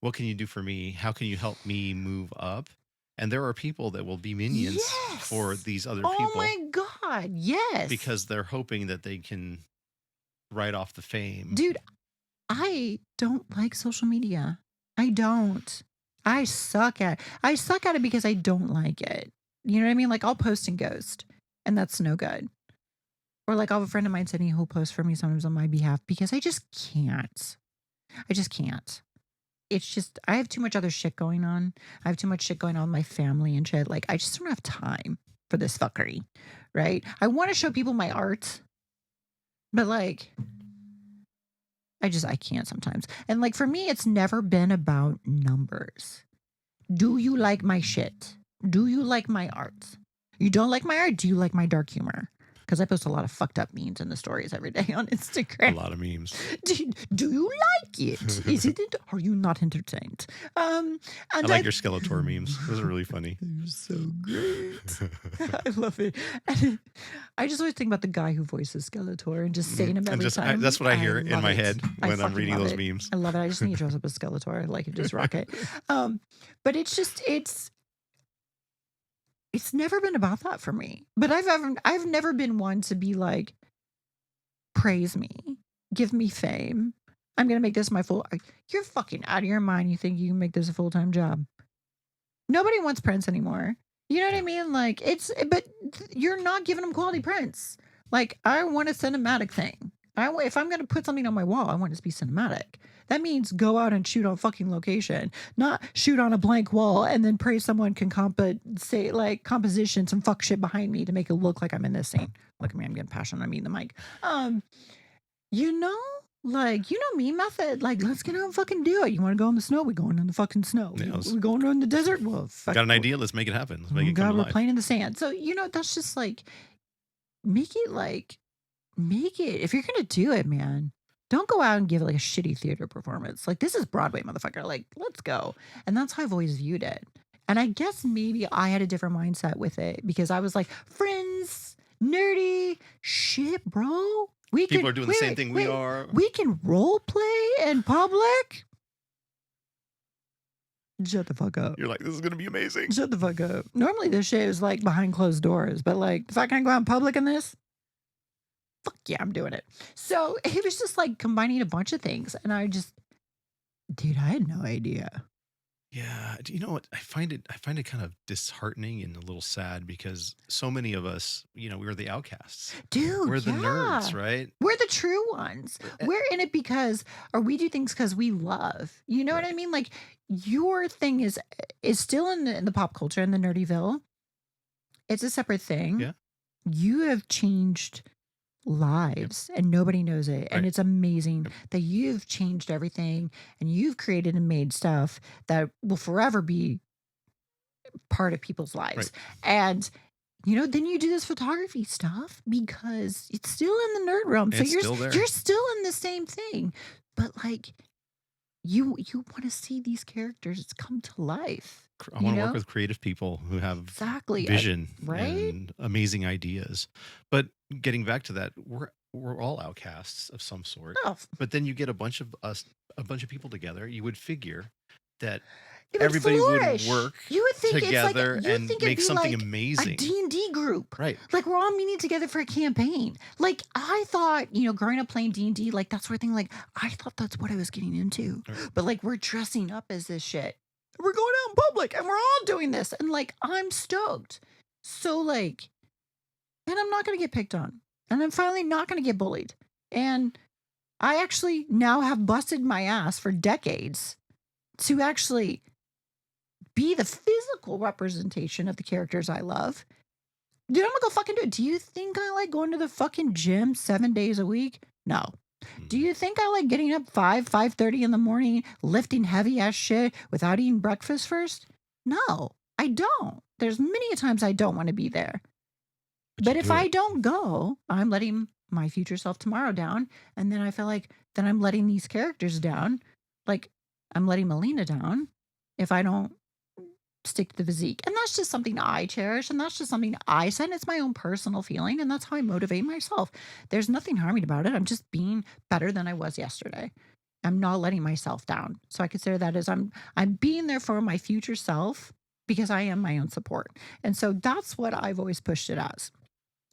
Speaker 2: What can you do for me? How can you help me move up? And there are people that will be minions for
Speaker 1: Yes.
Speaker 2: these other
Speaker 1: Oh
Speaker 2: people
Speaker 1: my God. Yes.
Speaker 2: because they're hoping that they can write off the fame.
Speaker 1: Dude, I don't like social media. I don't. I suck at it because I don't like it. You know what I mean? Like I'll post and ghost, and that's no good. Or like I'll have a friend of mine sending who'll post for me sometimes on my behalf because I just can't. I just can't. It's just I have too much other shit going on. I have too much shit going on with my family and shit. Like I just don't have time for this fuckery. Right? I want to show people my art, but like I can't sometimes. And like for me, it's never been about numbers. Do you like my shit? Do you like my art? You don't like my art? Do you like my dark humor? Because I post a lot of fucked up memes in the stories every day on
Speaker 2: A
Speaker 1: Instagram.
Speaker 2: lot of memes.
Speaker 1: Do you like it? Is it? Are you not entertained?
Speaker 2: I
Speaker 1: And
Speaker 2: like your Skeletor memes. Those are really funny.
Speaker 1: they're so great. I love it. And I just always think about the guy who voices Skeletor and just saying him
Speaker 2: And
Speaker 1: every
Speaker 2: just
Speaker 1: time.
Speaker 2: that's what I hear in
Speaker 1: love
Speaker 2: my
Speaker 1: it.
Speaker 2: head
Speaker 1: I
Speaker 2: when I'm
Speaker 1: fucking
Speaker 2: reading
Speaker 1: love
Speaker 2: those
Speaker 1: it.
Speaker 2: memes.
Speaker 1: I love it. I just need to dress up as Skeletor. I like it. Just rock it. But it's never been about that for me. But I've never been one to be like, praise me, give me fame. I'm gonna make this my full. You're fucking out of your mind. You think you can make this a full time job? Nobody wants prints anymore. You know what I
Speaker 2: Yeah.
Speaker 1: mean? Like but you're not giving them quality prints. Like I want a cinematic thing. If I'm gonna put something on my wall, I want it to be cinematic. That means go out and shoot on fucking location, not shoot on a blank wall and then pray someone can say like composition some fuck shit behind me to make it look like I'm in this scene. Look at me, I'm getting passionate. I mean the mic. You know, like you know me method. Like let's get out and fucking do it. You want to go in the snow? We going in the fucking snow.
Speaker 2: Yeah,
Speaker 1: We going in the desert? Well, fuck.
Speaker 2: got an idea? Let's make it happen. Let's make
Speaker 1: Oh
Speaker 2: it come
Speaker 1: God,
Speaker 2: to
Speaker 1: we're
Speaker 2: life.
Speaker 1: playing in the sand. So that's just like make it. If you're gonna do it, man, don't go out and give like a shitty theater performance. Like this is Broadway, motherfucker. Like let's go. And that's how I've always viewed it. And I guess maybe I had a different mindset with it because I was like, friends, nerdy shit, bro. We
Speaker 2: People
Speaker 1: can
Speaker 2: are doing the same thing we are.
Speaker 1: We can role play in public. Shut the fuck up.
Speaker 2: You're like, this is gonna be amazing.
Speaker 1: Shut the fuck up. Normally this shit is like behind closed doors, but like if I can go out in public in this, fuck yeah, I'm doing it. So it was just like combining a bunch of things. And dude, I had no idea.
Speaker 2: Yeah, do you know what? I find it kind of disheartening and a little sad because so many of us, we were the outcasts. We're
Speaker 1: Dude,
Speaker 2: the nerds,
Speaker 1: yeah.
Speaker 2: right?
Speaker 1: We're the true ones. We're in it because, or we do things because we love. You know what I
Speaker 2: Right.
Speaker 1: mean? Like your thing is still in the pop culture in the nerdyville. It's a separate thing.
Speaker 2: Yeah.
Speaker 1: You have changed
Speaker 2: Yep.
Speaker 1: lives and nobody knows it. And
Speaker 2: Right.
Speaker 1: it's amazing
Speaker 2: Yep.
Speaker 1: that you've changed everything and you've created and made stuff that will forever be part of people's
Speaker 2: Right.
Speaker 1: lives. And then you do this photography stuff because it's still in the nerd realm. So
Speaker 2: It's still there.
Speaker 1: you're still in the same thing. But like you want to see these characters come to life.
Speaker 2: I
Speaker 1: You
Speaker 2: want to work
Speaker 1: know?
Speaker 2: with creative people who have
Speaker 1: Exactly.
Speaker 2: vision
Speaker 1: Right?
Speaker 2: and amazing ideas. But getting back to that, we're all outcasts of some sort.
Speaker 1: No,
Speaker 2: But then you get a bunch of people together. You would figure that
Speaker 1: it would
Speaker 2: everybody would
Speaker 1: flourish.
Speaker 2: work
Speaker 1: You would think
Speaker 2: together
Speaker 1: it's like
Speaker 2: and
Speaker 1: it'd
Speaker 2: make
Speaker 1: be
Speaker 2: something
Speaker 1: like a
Speaker 2: amazing.
Speaker 1: D&D group.
Speaker 2: Right.
Speaker 1: Like we're all meeting together for a campaign. Like I thought, growing up playing D&D, like that sort of thing, like I thought that's what I was getting into.
Speaker 2: Right.
Speaker 1: But like we're dressing up as this shit. We're going out in public and we're all doing this. And like I'm stoked. So like, and I'm not gonna get picked on. And I'm finally not gonna get bullied. And I actually now have busted my ass for decades to actually be the physical representation of the characters I love. Dude, I'm gonna go fucking do it. Do you think I like going to the fucking gym 7 days a week? No. Do you think I like getting up 5:30 in the morning, lifting heavy ass shit without eating breakfast first? No, I don't. There's many a times I don't want to be there. But
Speaker 2: you
Speaker 1: if
Speaker 2: do
Speaker 1: I
Speaker 2: it.
Speaker 1: don't go, I'm letting my future self tomorrow down. And then I feel like then I'm letting these characters down. Like I'm letting Melina down if I don't stick to the physique. And that's just something I cherish. And that's just something I said. It's my own personal feeling. And that's how I motivate myself. There's nothing harming about it. I'm just being better than I was yesterday. I'm not letting myself down. So I consider that as I'm being there for my future self because I am my own support. And so that's what I've always pushed it as.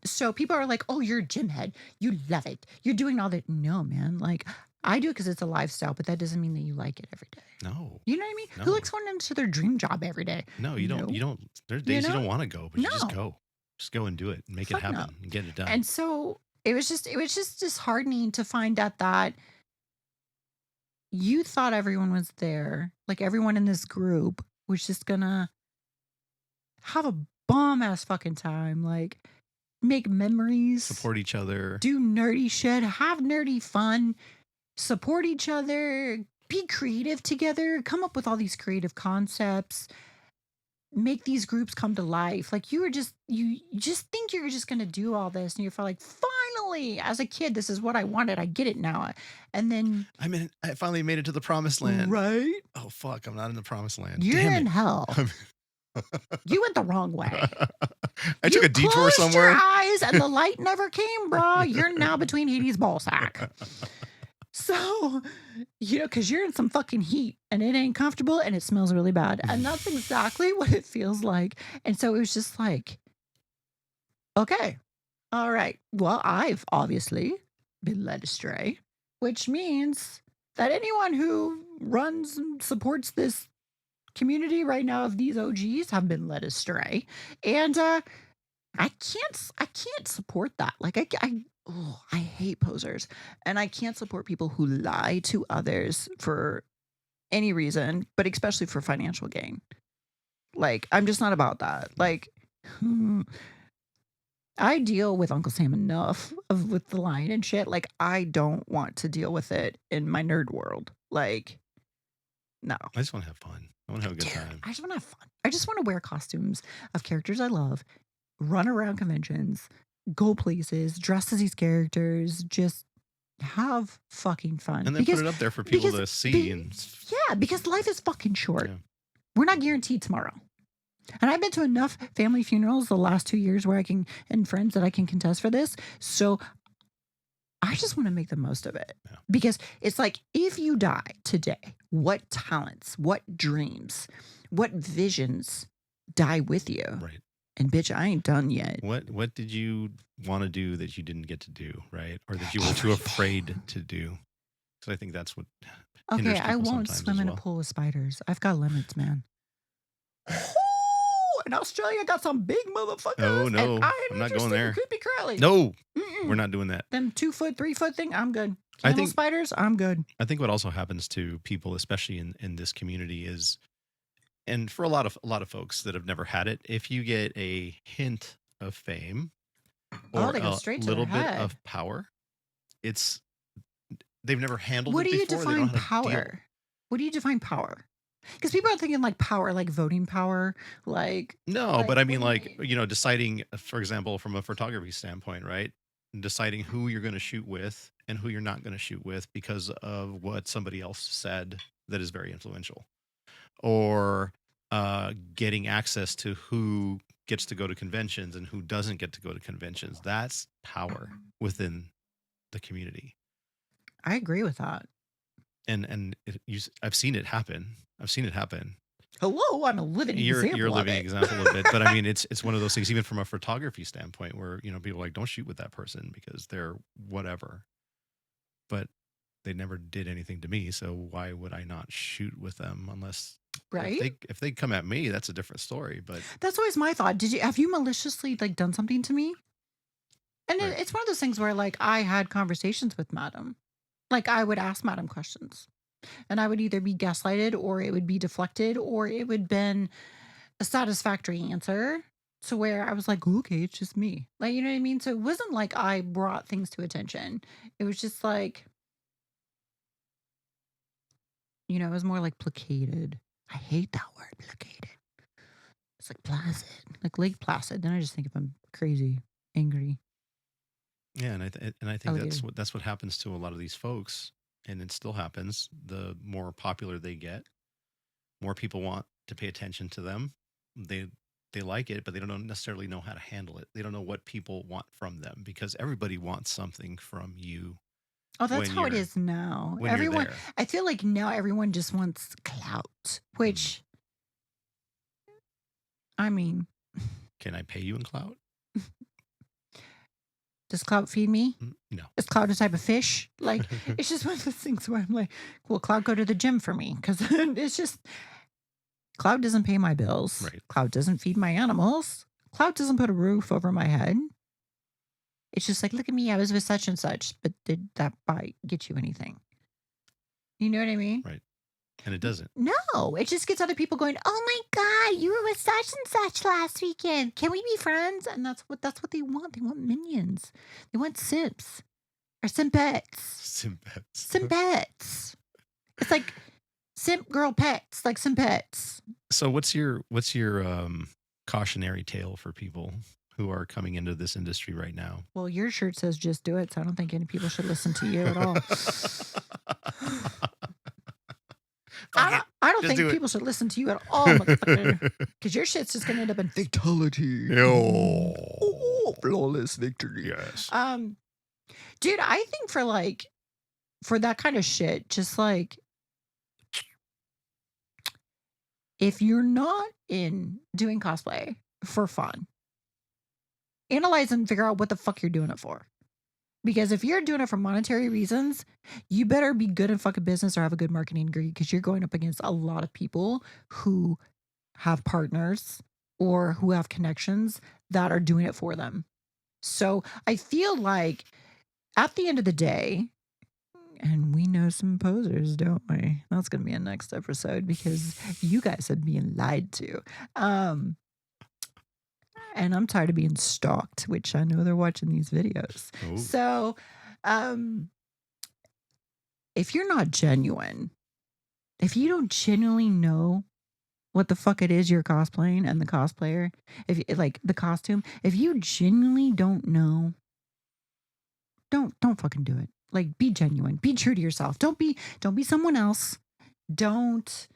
Speaker 1: So people are like, "Oh, you're a gym head. You love it. You're doing all that." No, man. Like I do it because it's a lifestyle, but that doesn't mean that you like it every day.
Speaker 2: No.
Speaker 1: You know what I mean?
Speaker 2: No.
Speaker 1: Who likes going into their dream job every day?
Speaker 2: No, you don't.
Speaker 1: No.
Speaker 2: You don't. There's days you
Speaker 1: know?
Speaker 2: don't want to go, but you just
Speaker 1: No.
Speaker 2: go. Just go and do it and make it
Speaker 1: Fuck no.
Speaker 2: happen and get it done.
Speaker 1: And so it was just disheartening to find out that you thought everyone was there, like everyone in this group was just gonna have a bomb ass fucking time, like make memories,
Speaker 2: Support each other.
Speaker 1: do nerdy shit, have nerdy fun, support each other, be creative together, come up with all these creative concepts, make these groups come to life. Like you just think you're just gonna do all this, and you're like, finally, as a kid, this is what I wanted. I get it now. And then
Speaker 2: I finally made it to the promised land.
Speaker 1: right,
Speaker 2: Oh fuck! I'm not in the promised land.
Speaker 1: you're
Speaker 2: Damn
Speaker 1: in
Speaker 2: it.
Speaker 1: hell. You went the wrong way.
Speaker 2: I took
Speaker 1: You
Speaker 2: a detour
Speaker 1: closed
Speaker 2: somewhere.
Speaker 1: your eyes and the light never came, bro. You're now between Hades' ball sack. So, because you're in some fucking heat and it ain't comfortable and it smells really bad. And that's exactly what it feels like. And so it was just like, okay, all right. Well, I've obviously been led astray, which means that anyone who runs and supports this community right now of these OGs have been led astray. And I can't support that. Like I hate posers, and I can't support people who lie to others for any reason, but especially for financial gain. Like I'm just not about that. Like I deal with Uncle Sam enough with the lying and shit. Like I don't want to deal with it in my nerd world. Like no.
Speaker 2: I just want to have fun. I want to have a good
Speaker 1: Dude,
Speaker 2: time.
Speaker 1: I just want to have fun. I just want to wear costumes of characters I love, run around conventions, go places, dress as these characters, just have fucking fun.
Speaker 2: And then put it up there for people to see.
Speaker 1: Yeah, because life is fucking short.
Speaker 2: Yeah.
Speaker 1: We're not guaranteed tomorrow. And I've been to enough family funerals the last 2 years where and friends that I can contest for this. So I just want to make the most of it.
Speaker 2: Yeah.
Speaker 1: Because it's like, if you die today, what talents, what dreams, what visions die with you.
Speaker 2: Right.
Speaker 1: And bitch, I ain't done yet.
Speaker 2: What did you want to do that you didn't get to do, right? Or that you were too afraid
Speaker 1: Everything.
Speaker 2: to do? Because I think that's what
Speaker 1: Okay,
Speaker 2: hinders
Speaker 1: I
Speaker 2: people
Speaker 1: won't
Speaker 2: sometimes
Speaker 1: swim
Speaker 2: as
Speaker 1: in a
Speaker 2: well.
Speaker 1: pool of spiders. I've got limits, man. In Australia, got some big
Speaker 2: Oh
Speaker 1: motherfuckers, and
Speaker 2: no,
Speaker 1: I
Speaker 2: I'm
Speaker 1: ain't
Speaker 2: not going
Speaker 1: interested in
Speaker 2: there.
Speaker 1: creepy crawly.
Speaker 2: No, we're
Speaker 1: Mm-mm.
Speaker 2: not doing that.
Speaker 1: Them 2 foot, 3 foot thing, I'm good.
Speaker 2: I
Speaker 1: Camel
Speaker 2: think
Speaker 1: spiders, I'm good.
Speaker 2: I think what also happens to people, especially in this community, is, and for a lot of folks that have never had it, if you get a hint of fame
Speaker 1: Oh,
Speaker 2: or
Speaker 1: they go
Speaker 2: a
Speaker 1: straight to their
Speaker 2: little bit
Speaker 1: head.
Speaker 2: of power, it's they've never handled
Speaker 1: What
Speaker 2: it
Speaker 1: do you
Speaker 2: before. They don't
Speaker 1: define
Speaker 2: know how to deal.
Speaker 1: power? What do you define power? Because people are thinking like power, like voting power,
Speaker 2: No, but
Speaker 1: like
Speaker 2: I
Speaker 1: what
Speaker 2: mean,
Speaker 1: do you
Speaker 2: like,
Speaker 1: mean?
Speaker 2: deciding, for example, from a photography standpoint, right? Deciding who you're going to shoot with and who you're not going to shoot with because of what somebody else said that is very influential, or getting access to who gets to go to conventions and who doesn't get to go to conventions. That's power within the community,
Speaker 1: I agree with that.
Speaker 2: and I've seen it happen. I've seen it happen.
Speaker 1: Hello, I'm a living
Speaker 2: You're a
Speaker 1: example of
Speaker 2: living
Speaker 1: it.
Speaker 2: example of it, but I mean, it's one of those things, even from a photography standpoint, where people are like, don't shoot with that person because they're whatever, but they never did anything to me, so why would I not shoot with them? Unless
Speaker 1: Right?
Speaker 2: if they come at me, that's a different story. But
Speaker 1: That's always my thought. Have you maliciously like done something to me? And
Speaker 2: right,
Speaker 1: it's one of those things where like I had conversations with Madam. Like I would ask Madam questions. And I would either be gaslighted or it would be deflected or it would been a satisfactory answer to where I was like, okay, it's just me. Like, you know what I mean? So it wasn't like I brought things to attention. It was just like, it was more like placated. I hate that word, placated. It's like placid, like Lake Placid. Then I just think of him crazy, angry,
Speaker 2: yeah, and I think
Speaker 1: alligator.
Speaker 2: that's what happens to a lot of these folks, and it still happens. The more popular they get, more people want to pay attention to them. They they like it, but they don't necessarily know how to handle it. They don't know what people want from them because everybody wants something from you
Speaker 1: Oh, that's
Speaker 2: when
Speaker 1: how it
Speaker 2: you're
Speaker 1: is now.
Speaker 2: when you're
Speaker 1: Everyone,
Speaker 2: there.
Speaker 1: I feel like now everyone just wants clout,
Speaker 2: Mm.
Speaker 1: which, I mean,
Speaker 2: Can I pay you in clout?
Speaker 1: does clout feed me?
Speaker 2: No.
Speaker 1: Is cloud a type of fish? Like, it's just one of those things where I'm like, well, cloud go to the gym for me because it's just, cloud doesn't pay my bills.
Speaker 2: Right.
Speaker 1: Cloud doesn't feed my animals. Cloud doesn't put a roof over my head. It's just like, look at me, I was with such and such, but did that bite get you anything? You know what I mean?
Speaker 2: Right. And it doesn't.
Speaker 1: No, it just gets other people going, "Oh my god, you were with such and such last weekend. Can we be friends?" And that's what they want. They want minions. They want simps or simpettes.
Speaker 2: Symbats.
Speaker 1: Simpettes. It's like simp girl pets, like simpettes.
Speaker 2: So what's your cautionary tale for people who are coming into this industry right now?
Speaker 1: Well, your shirt says "just do it," so I don't think any people should listen to you at all.
Speaker 2: Fuck it.
Speaker 1: I don't
Speaker 2: Just
Speaker 1: think
Speaker 2: do it.
Speaker 1: people should listen to you at all, motherfucker. Because your shit's just gonna end up in fatality.
Speaker 2: Oh.
Speaker 1: Oh, flawless victory.
Speaker 2: Yes.
Speaker 1: Dude, I think for that kind of shit, just like if you're not in doing cosplay for fun, analyze and figure out what the fuck you're doing it for. Because if you're doing it for monetary reasons, you better be good in fucking business or have a good marketing degree because you're going up against a lot of people who have partners or who have connections that are doing it for them. So I feel like at the end of the day, and we know some posers, don't we? That's going to be a next episode because you guys are being lied to. And I'm tired of being stalked, which I know they're watching these videos.
Speaker 2: Oh.
Speaker 1: So, if you're not genuine, if you don't genuinely know what the fuck it is you're cosplaying and the cosplayer, if like the costume, if you genuinely don't know, don't fucking do it. Like be genuine, be true to yourself. Don't be someone else. Don't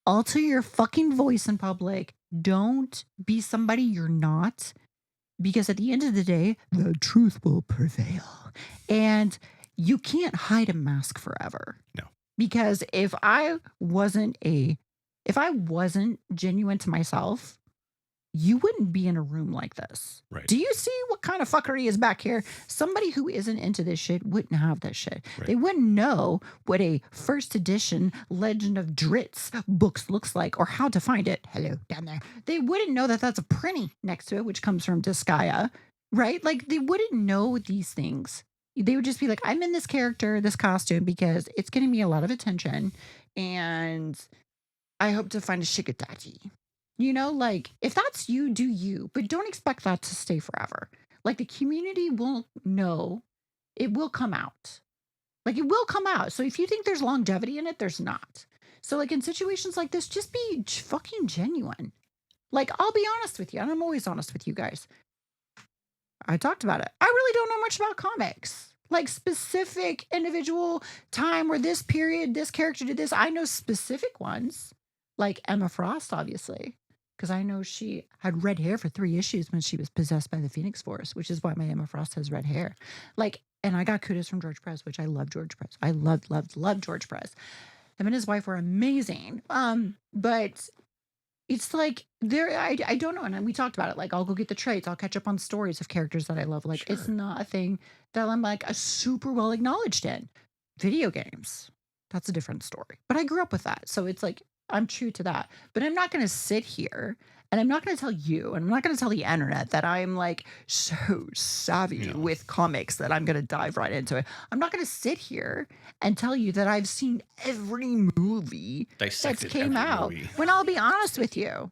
Speaker 1: alter your fucking voice in public. Don't be somebody you're not, because at the end of the day, the truth will prevail. And you can't hide a mask forever.
Speaker 2: No.
Speaker 1: Because if I wasn't genuine to myself, you wouldn't be in a room like this.
Speaker 2: Right.
Speaker 1: Do you see what kind of fuckery is back here? Somebody who isn't into this shit wouldn't have this shit.
Speaker 2: Right.
Speaker 1: They wouldn't know what a first edition Legend of Dritz books looks like or how to find it. Hello, down there. They wouldn't know that that's a printy next to it, which comes from Disgaea, right? Like, they wouldn't know these things. They would just be like, I'm in this character, this costume, because it's getting me a lot of attention, and I hope to find a shikadachi. You know, like, if that's you, do you, but don't expect that to stay forever. Like, the community will know, it will come out. Like, it will come out. So if you think there's longevity in it, there's not. So, like, in situations like this, just be fucking genuine. Like, I'll be honest with you, and I'm always honest with you guys. I talked about it. I really don't know much about comics. Like, specific individual time where this period, this character did this. I know specific ones, like Emma Frost, obviously, because I know she had red hair for 3 issues when she was possessed by the Phoenix Force, which is why my Emma Frost has red hair. Like, and I got kudos from George Perez, which I love George Perez. I loved George Perez. Him and his wife were amazing. But it's like I don't know, and we talked about it. Like, I'll go get the traits, I'll catch up on stories of characters that I love. Like, it's
Speaker 2: Sure.
Speaker 1: not a thing that I'm like a super well acknowledged in. Video games, that's a different story. But I grew up with that, so it's like I'm true to that. But I'm not going to sit here, and I'm not going to tell you, and I'm not going to tell the internet that I'm like so savvy
Speaker 2: No.
Speaker 1: with comics that I'm going to dive right into it. I'm not going to sit here and tell you that I've seen every movie that's
Speaker 2: Dissected
Speaker 1: came
Speaker 2: every
Speaker 1: out.
Speaker 2: movie.
Speaker 1: When I'll be honest with you,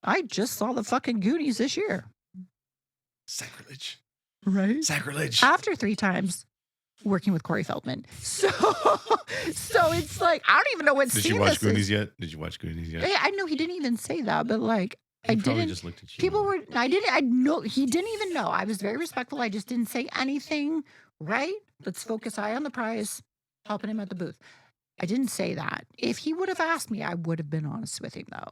Speaker 1: I just saw the fucking Goonies this year.
Speaker 2: Sacrilege.
Speaker 1: Right?
Speaker 2: Sacrilege.
Speaker 1: After 3 times working with Corey Feldman. So it's like, I don't even know what
Speaker 2: Did
Speaker 1: scene
Speaker 2: you watch
Speaker 1: this
Speaker 2: Goonies
Speaker 1: is.
Speaker 2: yet? Did you watch Goonies yet?
Speaker 1: I know he didn't even say that, but like,
Speaker 2: He
Speaker 1: I
Speaker 2: probably
Speaker 1: didn't.
Speaker 2: just looked at you.
Speaker 1: People were, I know, he didn't even know. I was very respectful. I just didn't say anything, right? Let's focus eye on the prize, helping him at the booth. I didn't say that. If he would have asked me, I would have been honest with him, though.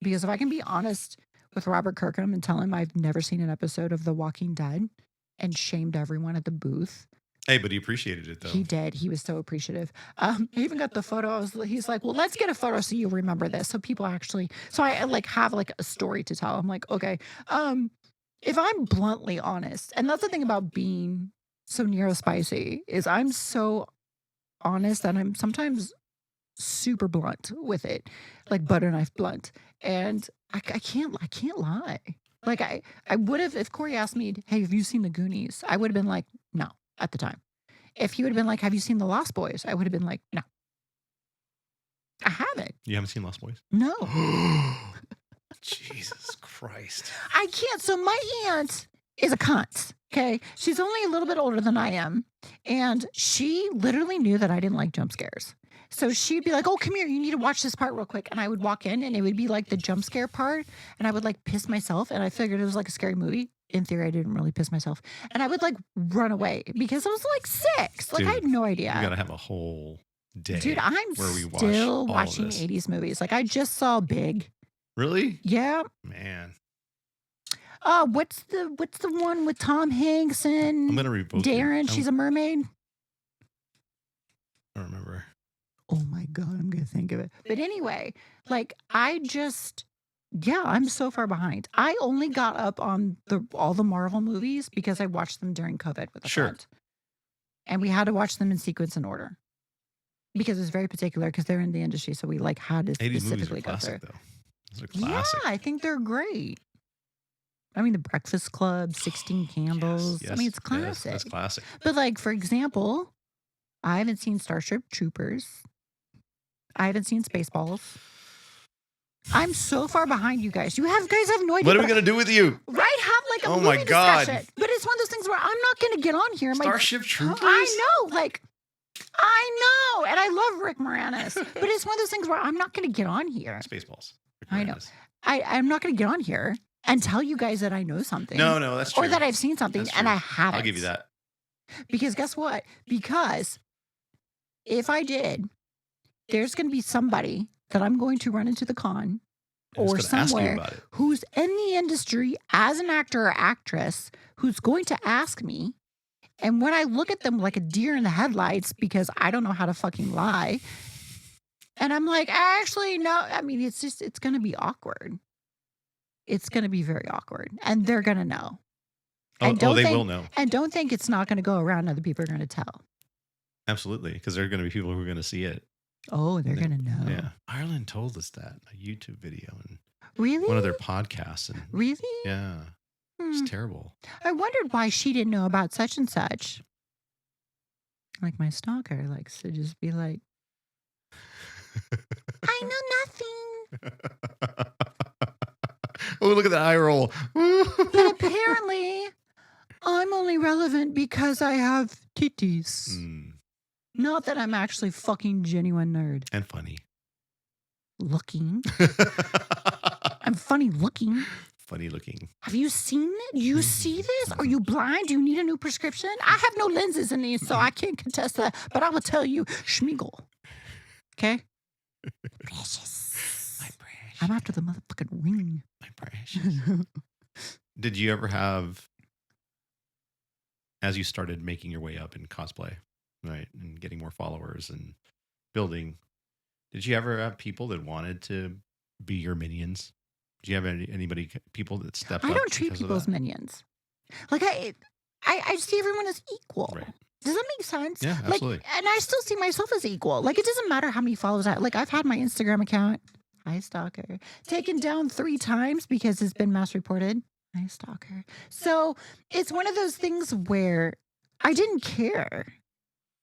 Speaker 1: Because if I can be honest with Robert Kirkham and tell him I've never seen an episode of The Walking Dead and shamed everyone at the booth.
Speaker 2: Hey, but he appreciated it, though.
Speaker 1: He did. He was so appreciative. I even got the photo. He's like, well, let's get a photo so you'll remember this. So people actually, so I like have like a story to tell. I'm like, okay. If I'm bluntly honest, and that's the thing about being so neurospicy, is I'm so honest and I'm sometimes super blunt with it, like butter knife blunt. And I can't lie. Like I would have, if Corey asked me, hey, have you seen the Goonies? I would have been like, no, at the time. If he would have been like, have you seen The Lost Boys? I would have been like, no. I haven't.
Speaker 2: You haven't seen Lost Boys?
Speaker 1: No.
Speaker 2: Jesus Christ.
Speaker 1: I can't. So my aunt is a cunt. Okay. She's only a little bit older than I am. And she literally knew that I didn't like jump scares. So she'd be like, oh, come here. You need to watch this part real quick. And I would walk in and it would be like the jump scare part. And I would like piss myself. And I figured it was like a scary movie. In theory, I didn't really piss myself. And I would like run away because I was like 6. Like,
Speaker 2: Dude,
Speaker 1: I had no idea.
Speaker 2: You got to have a whole day.
Speaker 1: Dude, I'm
Speaker 2: where we watch
Speaker 1: still
Speaker 2: all of
Speaker 1: watching
Speaker 2: this.
Speaker 1: 80s movies. Like, I just saw Big.
Speaker 2: Really?
Speaker 1: Yeah.
Speaker 2: Man.
Speaker 1: What's the one with Tom Hanks and
Speaker 2: I'm going to revoke
Speaker 1: Darren?
Speaker 2: it.
Speaker 1: She's a mermaid.
Speaker 2: I don't remember.
Speaker 1: Oh my God, I'm going to think of it. But anyway, like, I'm so far behind. I only got up on all the Marvel movies because I watched them during COVID with a friend. And we had to watch them in sequence and order. Because it's very particular because they're in the industry. So we like had to
Speaker 2: 80s movies are
Speaker 1: specifically go through.
Speaker 2: classic, though. Those are classic.
Speaker 1: Yeah, I think they're great. I mean, The Breakfast Club, 16 Candles.
Speaker 2: Yes,
Speaker 1: I mean, it's
Speaker 2: yes,
Speaker 1: classic.
Speaker 2: that's classic.
Speaker 1: But like, for example, I haven't seen Starship Troopers. I haven't seen Spaceballs. I'm so far behind you guys. You guys have no idea.
Speaker 2: What are we going to do with you?
Speaker 1: Right? Have like a
Speaker 2: Oh
Speaker 1: movie
Speaker 2: my God.
Speaker 1: discussion. But it's one of those things where I'm not going to get on here.
Speaker 2: Starship Troopers?
Speaker 1: I know. Like, I know. And I love Rick Moranis. But it's one of those things where I'm not going to get on here.
Speaker 2: Spaceballs.
Speaker 1: I know. I'm not going to get on here and tell you guys that I know something.
Speaker 2: No, that's true.
Speaker 1: Or that I've seen something
Speaker 2: That's
Speaker 1: and
Speaker 2: true.
Speaker 1: I haven't.
Speaker 2: I'll give you that.
Speaker 1: Because guess what? Because if I did, there's going to be somebody that I'm going to run into the con
Speaker 2: I was
Speaker 1: or
Speaker 2: gonna ask you
Speaker 1: somewhere
Speaker 2: about it.
Speaker 1: who's in the industry as an actor or actress who's going to ask me And when I look at them like a deer in the headlights because I don't know how to fucking lie, and I'm like, actually, no. I mean, it's going to be awkward. It's going to be very awkward, and they're going to know.
Speaker 2: Oh,
Speaker 1: And
Speaker 2: oh,
Speaker 1: don't
Speaker 2: they will
Speaker 1: think,
Speaker 2: know.
Speaker 1: it's not going to go around. Other people are going to tell.
Speaker 2: Absolutely, because there are going to be people who are going to see it.
Speaker 1: Oh, they're going to know.
Speaker 2: Yeah, Ireland told us that a YouTube video and
Speaker 1: Really?
Speaker 2: one of their podcasts. And
Speaker 1: Really?
Speaker 2: yeah, it's terrible.
Speaker 1: I wondered why she didn't know about such and such. Like my stalker likes to just be like, I know nothing.
Speaker 2: Oh, look at that eye roll.
Speaker 1: But apparently, I'm only relevant because I have titties. Not that I'm actually fucking genuine nerd.
Speaker 2: And funny.
Speaker 1: Looking. I'm funny looking.
Speaker 2: Funny looking.
Speaker 1: Have you seen it? You see this? Are you blind? Do you need a new prescription? I have no lenses in these, so I can't contest that. But I will tell you, Schmiegel. Okay? Precious.
Speaker 2: My precious.
Speaker 1: I'm after the motherfucking ring.
Speaker 2: My precious. Did you ever have, as you started making your way up in cosplay, right, and getting more followers and building, did you ever have people that wanted to be your minions? Do you have people that stepped up?
Speaker 1: I don't treat people as minions. Like I see everyone as equal.
Speaker 2: Right.
Speaker 1: Does that make sense?
Speaker 2: Yeah, absolutely.
Speaker 1: And I still see myself as equal. Like, it doesn't matter how many followers I have. Like, I've had my Instagram account, hi stalker, taken down 3 times because it's been mass reported. Hi stalker. So it's one of those things where I didn't care.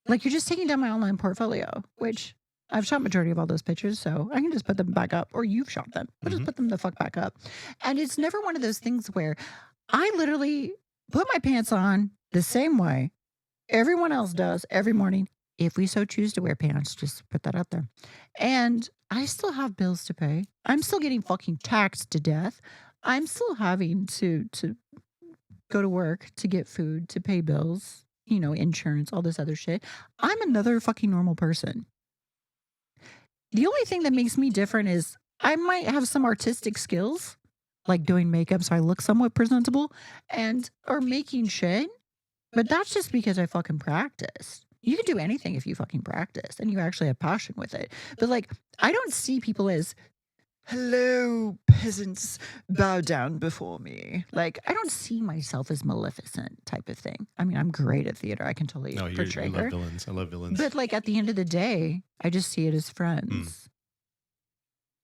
Speaker 1: Like, you're just taking down my online portfolio, which I've shot majority of all those pictures, so I can just put them back up, or you've shot them. I'll just put them the fuck back up. And it's never one of those things where I literally put my pants on the same way everyone else does every morning, if we so choose to wear pants, just put that out there. And I still have bills to pay. I'm still getting fucking taxed to death. I'm still having to go to work to get food, to pay bills, insurance, all this other shit. I'm another fucking normal person. The only thing that makes me different is I might have some artistic skills, like doing makeup so I look somewhat presentable, or making shit. But that's just because I fucking practiced. You can do anything if you fucking practice and you actually have passion with it. But like, I don't see people as, hello, peasants, bow down before me. Like, I don't see myself as Maleficent type of thing. I mean, I'm great at theater. I can totally portray her.
Speaker 2: Love villains. I love villains.
Speaker 1: But like, at the end of the day, I just see it as friends.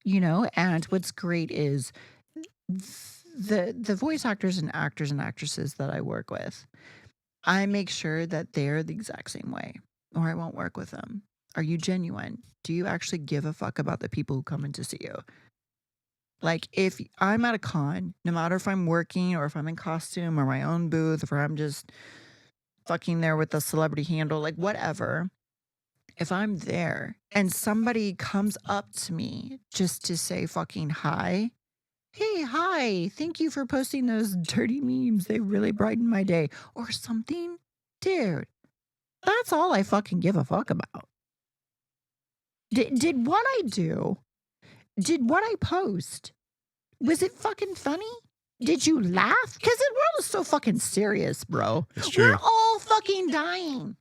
Speaker 1: And what's great is the voice actors and actresses that I work with, I make sure that they're the exact same way, or I won't work with them. Are you genuine? Do you actually give a fuck about the people who come in to see you? Like, if I'm at a con, no matter if I'm working or if I'm in costume or my own booth, or I'm just fucking there with a celebrity handle, like whatever, if I'm there and somebody comes up to me just to say fucking hi, hey, hi, thank you for posting those dirty memes. They really brighten my day. Or something. Dude, that's all I fucking give a fuck about. Did what I do, did what I post, was it fucking funny? Did you laugh? Because the world is so fucking serious, bro.
Speaker 2: It's true.
Speaker 1: We're all fucking dying.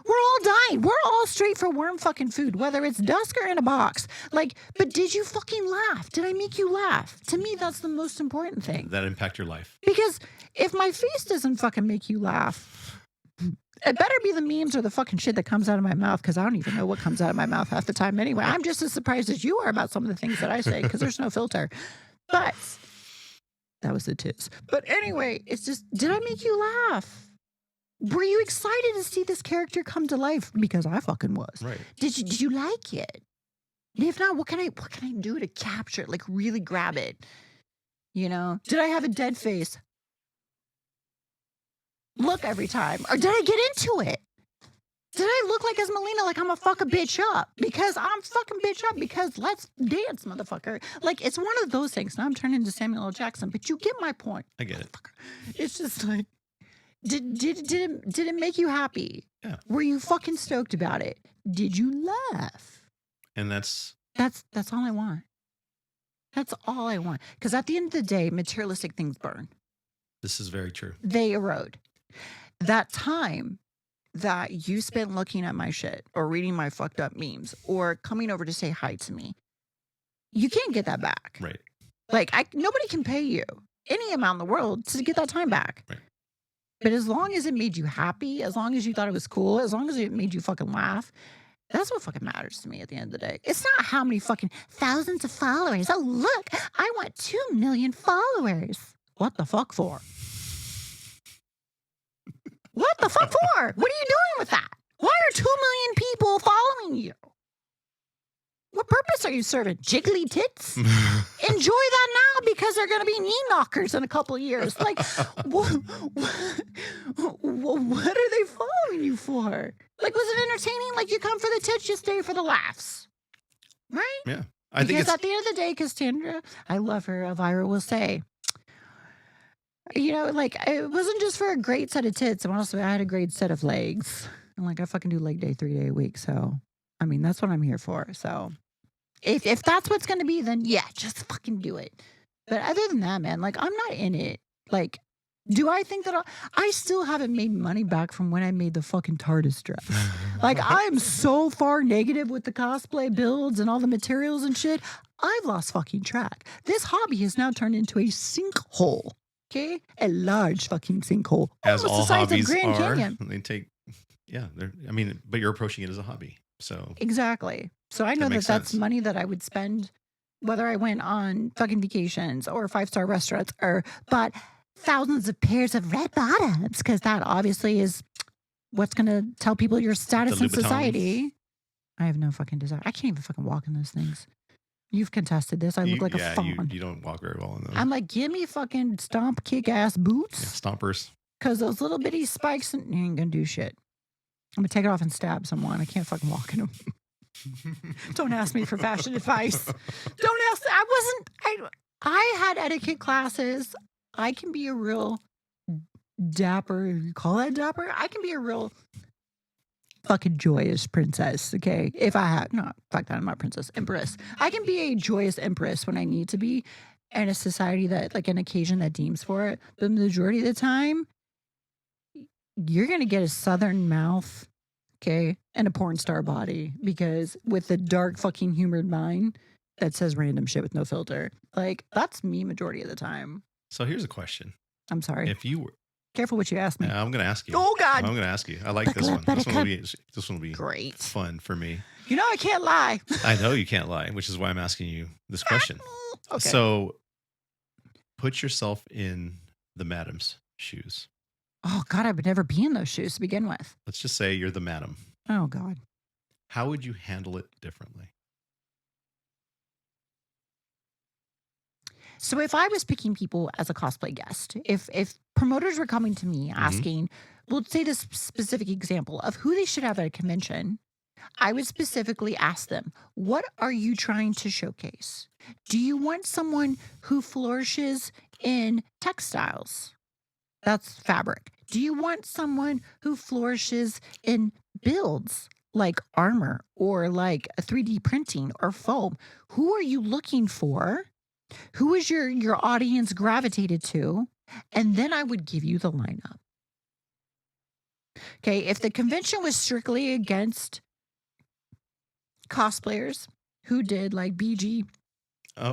Speaker 1: We're all dying. We're all straight for worm fucking food, whether it's dusk or in a box. Like, but did you fucking laugh? Did I make you laugh? To me, that's the most important thing.
Speaker 2: That impact your life.
Speaker 1: Because if my face doesn't fucking make you laugh, it better be the memes or the fucking shit that comes out of my mouth, because I don't even know what comes out of my mouth half the time anyway. I'm just as surprised as you are about some of the things that I say, because there's no filter. But that was the tiz. But anyway, it's just, did I make you laugh? Were you excited to see this character come to life? Because I fucking was.
Speaker 2: Right.
Speaker 1: Did you like it? And if not, what can I do to capture it? Like, really grab it? Did I have a dead face? Look every time. Or did I get into it? Did I look like as Melina, like I'm a fuck a bitch up? Because I'm fucking bitch up, because let's dance, motherfucker. Like, it's one of those things. Now I'm turning into Samuel L. Jackson, but you get my point.
Speaker 2: I get it.
Speaker 1: It's just like, did it make you happy?
Speaker 2: Yeah.
Speaker 1: Were you fucking stoked about it? Did you laugh?
Speaker 2: And that's
Speaker 1: all I want. That's all I want. Because at the end of the day, materialistic things burn.
Speaker 2: This is very true.
Speaker 1: They erode. that time that you spent looking at my shit or reading my fucked up memes or coming over to say hi to me, you can't get that back.
Speaker 2: Right.
Speaker 1: Like, nobody can pay you any amount in the world to get that time back.
Speaker 2: Right.
Speaker 1: But as long as it made you happy, as long as you thought it was cool, as long as it made you fucking laugh, that's what fucking matters to me at the end of the day. It's not how many fucking thousands of followers. Oh, look, I want 2 million followers. What the fuck for? What the fuck for? What are you doing with that? Why are 2 million people following you? What purpose are you serving? Jiggly tits? Enjoy that now because they're going to be knee knockers in a couple of years. Like, what are they following you for? Like, was it entertaining? Like, you come for the tits, you stay for the laughs. Right?
Speaker 2: Yeah. I think
Speaker 1: Because
Speaker 2: it's
Speaker 1: at the end of the day, Cassandra, I love her, Elvira will say, you know, like, it wasn't just for a great set of tits. I had a great set of legs. And, like, I fucking do leg day 3 day a week. So, I mean, that's what I'm here for. So, if that's what's going to be, then yeah, just fucking do it. But other than that, man, like, I'm not in it. Like, do I think that I still haven't made money back from when I made the fucking TARDIS dress? Like, I'm so far negative with the cosplay builds and all the materials and shit. I've lost fucking track. This hobby has now turned into a sinkhole. Okay? A large fucking sinkhole.
Speaker 2: as
Speaker 1: Almost
Speaker 2: all
Speaker 1: the size of
Speaker 2: hobbies
Speaker 1: Grand
Speaker 2: are.
Speaker 1: Canyon.
Speaker 2: They take, yeah. I mean, but you're approaching it as a hobby, so
Speaker 1: Exactly. So I know that
Speaker 2: makes
Speaker 1: that's
Speaker 2: sense.
Speaker 1: money that I would spend whether I went on fucking vacations or 5-star restaurants or bought thousands of pairs of red bottoms, because that obviously is what's going to tell people your status
Speaker 2: The
Speaker 1: in
Speaker 2: Louboutin.
Speaker 1: society. I have no fucking desire. I can't even fucking walk in those things. You've contested this. I look like a fawn.
Speaker 2: You don't walk very well in those.
Speaker 1: I'm like, give me fucking stomp kick ass boots.
Speaker 2: Stompers.
Speaker 1: Because those little bitty spikes you ain't going to do shit. I'm going to take it off and stab someone. I can't fucking walk in them. Don't ask me for fashion advice. Don't ask. I had etiquette classes. I can be a real dapper. You call that dapper? I can be a real fucking joyous princess. Okay. If I had, no, fuck that. I'm not princess, empress. I can be a joyous empress when I need to be in a society that, like, an occasion that deems for it. But the majority of the time, you're going to get a southern mouth. Okay. And a porn star body, because with the dark fucking humored mind that says random shit with no filter. Like, that's me majority of the time.
Speaker 2: So here's a question.
Speaker 1: I'm sorry.
Speaker 2: If you were,
Speaker 1: Careful what you ask me.
Speaker 2: I'm going to ask you.
Speaker 1: Oh, God.
Speaker 2: I'm going to ask you. I like this one. This one will be
Speaker 1: great.
Speaker 2: fun for me.
Speaker 1: You know, I can't lie.
Speaker 2: I know you can't lie, which is why I'm asking you this question.
Speaker 1: Okay.
Speaker 2: So put yourself in the madam's shoes.
Speaker 1: Oh, God, I would never be in those shoes to begin with.
Speaker 2: Let's just say you're the madam.
Speaker 1: Oh, God.
Speaker 2: How would you handle it differently?
Speaker 1: So if I was picking people as a cosplay guest, if promoters were coming to me asking, we'll say this specific example of who they should have at a convention, I would specifically ask them, what are you trying to showcase? Do you want someone who flourishes in textiles? That's fabric. Do you want someone who flourishes in builds like armor or like a 3D printing or foam? Who are you looking for? Who is your audience gravitated to? And then I would give you the lineup. Okay, if the convention was strictly against cosplayers who did like BG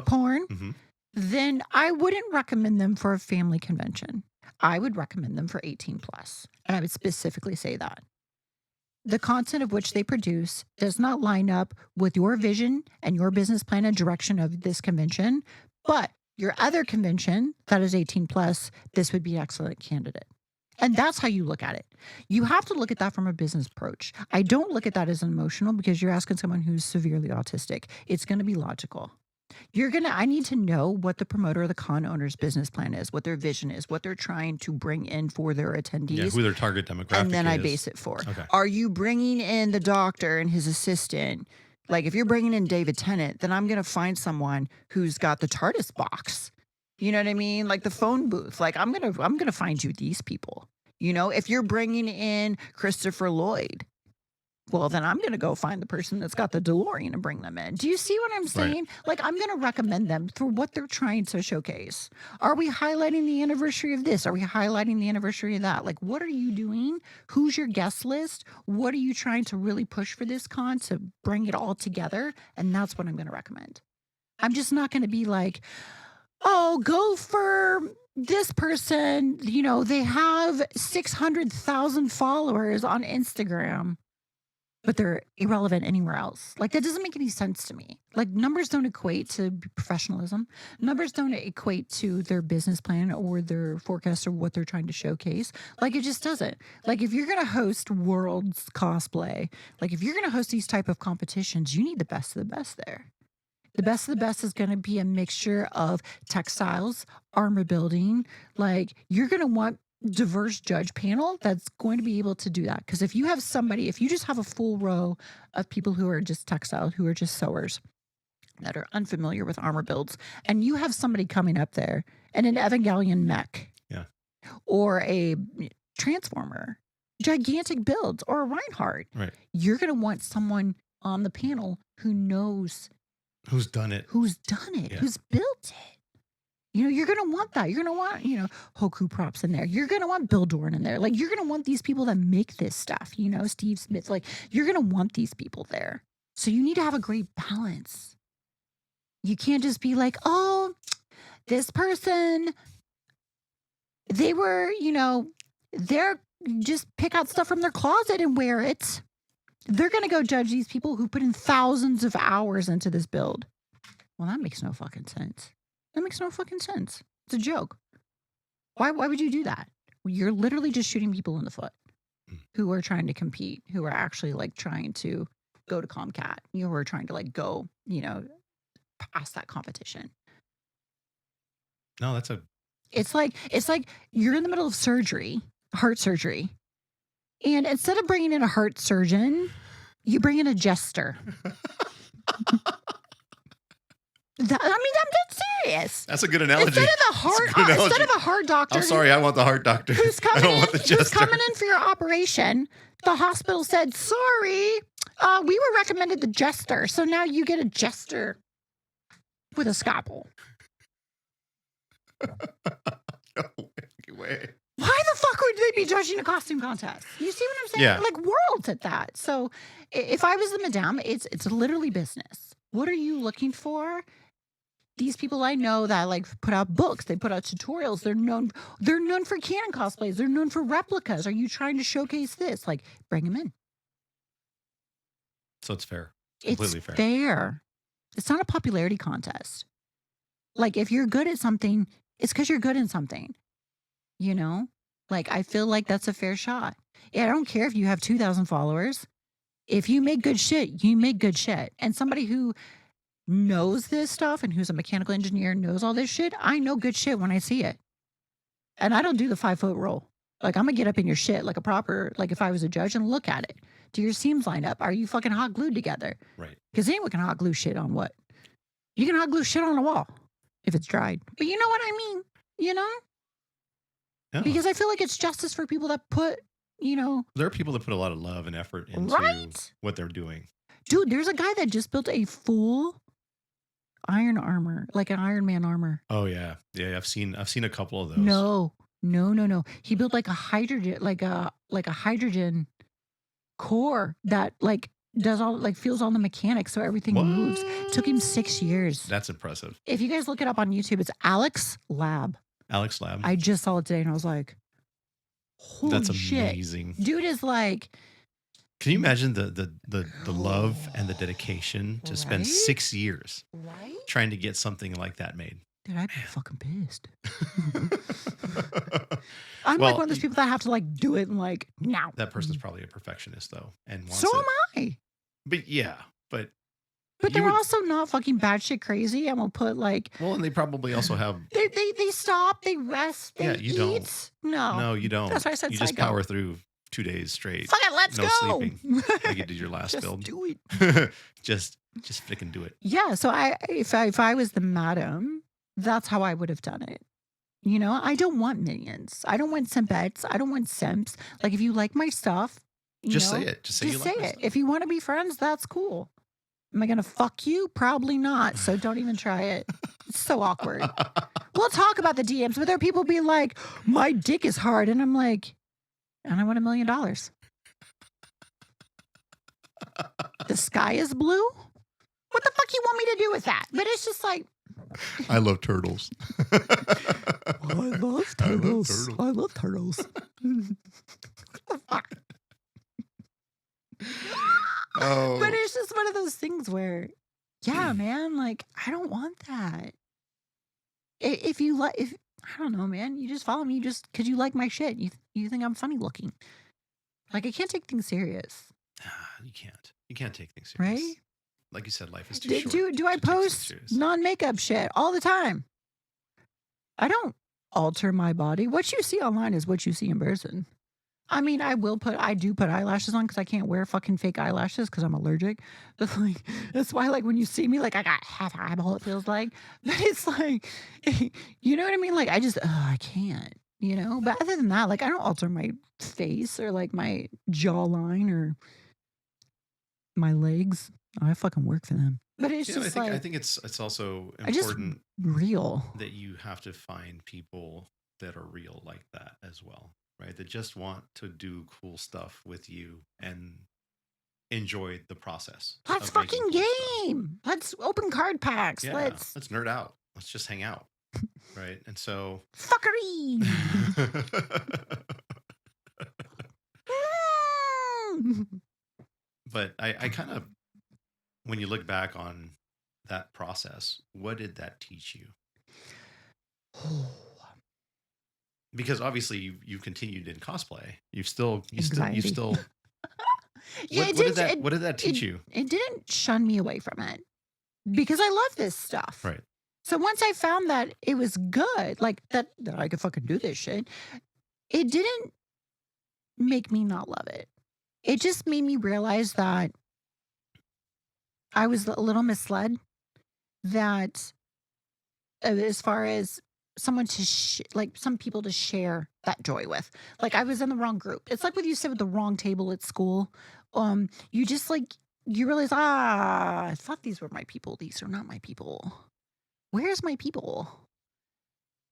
Speaker 1: porn, then I wouldn't recommend them for a family convention. I would recommend them for 18 plus. And I would specifically say that. The content of which they produce does not line up with your vision and your business plan and direction of this convention, but your other convention that is 18 plus, this would be an excellent candidate. And that's how you look at it. You have to look at that from a business approach. I don't look at that as emotional, because you're asking someone who's severely autistic. It's going to be logical. I need to know what the promoter or the con owner's business plan is, what their vision is, what they're trying to bring in for their attendees.
Speaker 2: Yeah, who their target demographic
Speaker 1: and then
Speaker 2: is.
Speaker 1: I base it for.
Speaker 2: Okay.
Speaker 1: Are you bringing in the doctor and his assistant? Like, if you're bringing in David Tennant, then I'm going to find someone who's got the TARDIS box. You know what I mean? Like the phone booth. Like, I'm going to find you these people. You know, if you're bringing in Christopher Lloyd, Well, then I'm going to go find the person that's got the DeLorean and bring them in. Do you see what I'm
Speaker 2: Right.
Speaker 1: saying? Like, I'm going to recommend them for what they're trying to showcase. Are we highlighting the anniversary of this? Are we highlighting the anniversary of that? Like, what are you doing? Who's your guest list? What are you trying to really push for this con to bring it all together? And that's what I'm going to recommend. I'm just not going to be like, oh, go for this person. You know, they have 600,000 followers on Instagram, but they're irrelevant anywhere else. Like, that doesn't make any sense to me. Like, numbers don't equate to professionalism. Numbers don't equate to their business plan or their forecast or what they're trying to showcase. Like, it just doesn't. Like, if you're going to host world's cosplay, like if you're going to host these type of competitions, you need the best of the best there. The best of the best is going to be a mixture of textiles, armor building. Like, you're going to want diverse judge panel that's going to be able to do that. Because if you have somebody, if you just have a full row of people who are just textile, who are just sewers that are unfamiliar with armor builds, and you have somebody coming up there and an Evangelion mech
Speaker 2: Yeah.
Speaker 1: or a transformer, gigantic builds, or a Reinhardt,
Speaker 2: Right.
Speaker 1: you're going to want someone on the panel who knows
Speaker 2: Who's done it?
Speaker 1: who's done it,
Speaker 2: Yeah.
Speaker 1: who's built it. You know, you're going to want that. You're going to want, you know, Hoku props in there. You're going to want Bill Dorn in there. Like, you're going to want these people that make this stuff, you know, Steve Smith. Like, you're going to want these people there. So you need to have a great balance. You can't just be like, oh, this person, they were, you know, they're just pick out stuff from their closet and wear it. They're going to go judge these people who put in thousands of hours into this build. Well, that makes no fucking sense. That makes no fucking sense. It's a joke. Why would you do that? You're literally just shooting people in the foot who are trying to compete, who are actually like trying to go to Comcat, you know, who are trying to like go, you know, past that competition.
Speaker 2: No, that's a
Speaker 1: It's like you're in the middle of surgery, heart surgery. And instead of bringing in a heart surgeon, you bring in a jester. I'm dead serious.
Speaker 2: that's a good analogy.
Speaker 1: Instead of a heart doctor,
Speaker 2: I'm sorry, I want the heart doctor.
Speaker 1: who's
Speaker 2: I
Speaker 1: coming
Speaker 2: don't
Speaker 1: in,
Speaker 2: want the
Speaker 1: who's
Speaker 2: jester.
Speaker 1: coming in for your operation, the hospital said, sorry, we were recommended the jester. So now you get a jester with a scalpel.
Speaker 2: No way.
Speaker 1: Why the fuck would they be judging a costume contest? You see what I'm saying?
Speaker 2: Yeah.
Speaker 1: Like, worlds at that. So if I was the madame, it's literally business. What are you looking for? These people I know that like put out books, they put out tutorials. They're known for canon cosplays. They're known for replicas. Are you trying to showcase this? Like, bring them in.
Speaker 2: So it's fair.
Speaker 1: It's
Speaker 2: Completely fair.
Speaker 1: fair. It's not a popularity contest. Like, if you're good at something, it's because you're good in something. You know? Like, I feel like that's a fair shot. Yeah, I don't care if you have 2,000 followers. If you make good shit, you make good shit. And somebody who knows this stuff and who's a mechanical engineer knows all this shit, I know good shit when I see it. And I don't do the 5-foot roll. Like, I'm gonna get up in your shit like a proper, like if I was a judge and look at it. Do your seams line up? Are you fucking hot glued together?
Speaker 2: Right.
Speaker 1: Because anyone can hot glue shit on what? You can hot glue shit on a wall if it's dried. But you know what I mean? You know?
Speaker 2: Yeah.
Speaker 1: Because I feel like it's justice for people that put, you know,
Speaker 2: There are people that put a lot of love and effort into
Speaker 1: right?
Speaker 2: what they're doing.
Speaker 1: Dude, there's a guy that just built a full iron armor, like an Iron Man armor.
Speaker 2: Oh yeah. Yeah, I've seen a couple of those.
Speaker 1: No. He built like a hydrogen core that like does all like feels all the mechanics so everything moves. It took him 6 years.
Speaker 2: That's impressive.
Speaker 1: If you guys look it up on YouTube, it's Alex Lab.
Speaker 2: Alex Lab.
Speaker 1: I just saw it today and I was like, holy
Speaker 2: That's
Speaker 1: shit.
Speaker 2: amazing.
Speaker 1: Dude is like,
Speaker 2: Can you imagine the love and the dedication to spend
Speaker 1: Right?
Speaker 2: 6 years
Speaker 1: right?
Speaker 2: trying to get something like that made?
Speaker 1: Dude, I'd be fucking pissed. I'm
Speaker 2: Well,
Speaker 1: like one of those people that have to like do it and like now.
Speaker 2: That person's probably a perfectionist though, and wants
Speaker 1: So
Speaker 2: it.
Speaker 1: am I.
Speaker 2: But yeah, but
Speaker 1: But
Speaker 2: you
Speaker 1: they're
Speaker 2: would-
Speaker 1: also not fucking batshit crazy. I'm gonna put like
Speaker 2: well, and they probably also have.
Speaker 1: they stop, they rest, they
Speaker 2: Yeah, you
Speaker 1: eat.
Speaker 2: don't.
Speaker 1: No.
Speaker 2: No, you don't.
Speaker 1: That's why I said
Speaker 2: you just
Speaker 1: psycho.
Speaker 2: power through 2 days straight.
Speaker 1: Fuck it, let's
Speaker 2: No
Speaker 1: go.
Speaker 2: sleeping. Like you did your last
Speaker 1: Just
Speaker 2: build.
Speaker 1: do it.
Speaker 2: just freaking do it.
Speaker 1: Yeah, so if I was the madam, that's how I would have done it. You know, I don't want minions. I don't want simpettes. I don't want simps. Like, if you like my stuff, you
Speaker 2: Just say
Speaker 1: know?
Speaker 2: it. Just say you
Speaker 1: Just say
Speaker 2: like my
Speaker 1: it.
Speaker 2: stuff.
Speaker 1: If you wanna be friends, that's cool. Am I gonna fuck you? Probably not, so don't even try it. It's so awkward. We'll talk about the DMs, but there are people be like, "My dick is hard," and I'm like, "And I want $1,000,000. The sky is blue? What the fuck you want me to do with that?" But it's just like,
Speaker 2: I love turtles.
Speaker 1: I love
Speaker 2: I love
Speaker 1: turtles.
Speaker 2: turtles.
Speaker 1: I love turtles. What the fuck? But
Speaker 2: Oh,
Speaker 1: it's just one of those things where, yeah, man, like, I don't want that. If you like, if I don't know, man, you just follow me just because you like my shit. You think I'm funny looking. Like, I can't take things serious,
Speaker 2: you can't. You can't take things
Speaker 1: right?
Speaker 2: serious. Like you said, life is too
Speaker 1: Do,
Speaker 2: short
Speaker 1: do I
Speaker 2: to take things
Speaker 1: post
Speaker 2: serious.
Speaker 1: non makeup shit all the time? I don't alter my body. What you see online is what you see in person. I mean, I do put eyelashes on because I can't wear fucking fake eyelashes because I'm allergic. But like, that's why, like, when you see me, like, I got half an eyeball, it feels like. But it's like, you know what I mean? Like, I can't, you know? But other than that, like, I don't alter my face or like my jawline or my legs. I fucking work for them. But it's
Speaker 2: You know,
Speaker 1: just
Speaker 2: I
Speaker 1: like,
Speaker 2: think it's also
Speaker 1: I just
Speaker 2: important
Speaker 1: real.
Speaker 2: that you have to find people that are real like that as well, right? That just want to do cool stuff with you and enjoy the process
Speaker 1: Let's
Speaker 2: of making
Speaker 1: fucking
Speaker 2: cool stuff.
Speaker 1: game. Let's open card packs.
Speaker 2: Yeah,
Speaker 1: Let's
Speaker 2: let's nerd out. Let's just hang out, right? And so,
Speaker 1: fuckery.
Speaker 2: but I kind of, when you look back on that process, what did that teach you? Because obviously you've continued in cosplay. You
Speaker 1: Anxiety.
Speaker 2: still
Speaker 1: Yeah,
Speaker 2: what did that teach you?
Speaker 1: it didn't shun me away from it because I love this stuff.
Speaker 2: Right.
Speaker 1: So once I found that it was good, like that I could fucking do this shit, it didn't make me not love it. It just made me realize that I was a little misled that as far as someone to like some people to share that joy with. Like I was in the wrong group. It's like when you sit at the wrong table at school. You just like you realize, I thought these were my people. These are not my people. Where's my people?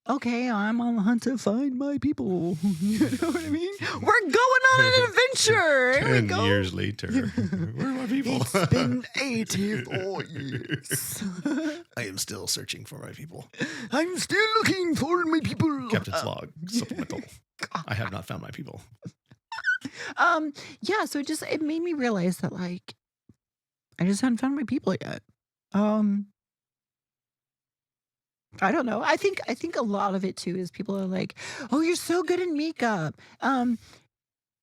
Speaker 1: Okay, I'm on the hunt to find my people. You know what I mean? We're going on an adventure. Here we
Speaker 2: 10
Speaker 1: go.
Speaker 2: years later. Where are my people?
Speaker 1: It's been 84 years.
Speaker 2: I am still searching for my people.
Speaker 1: I'm still looking for my people.
Speaker 2: Captain's log. Supplemental. I have not found my people.
Speaker 1: Yeah, so it made me realize that like I just hadn't found my people yet. Um I don't know. I think a lot of it too is people are like, "Oh, you're so good in makeup." I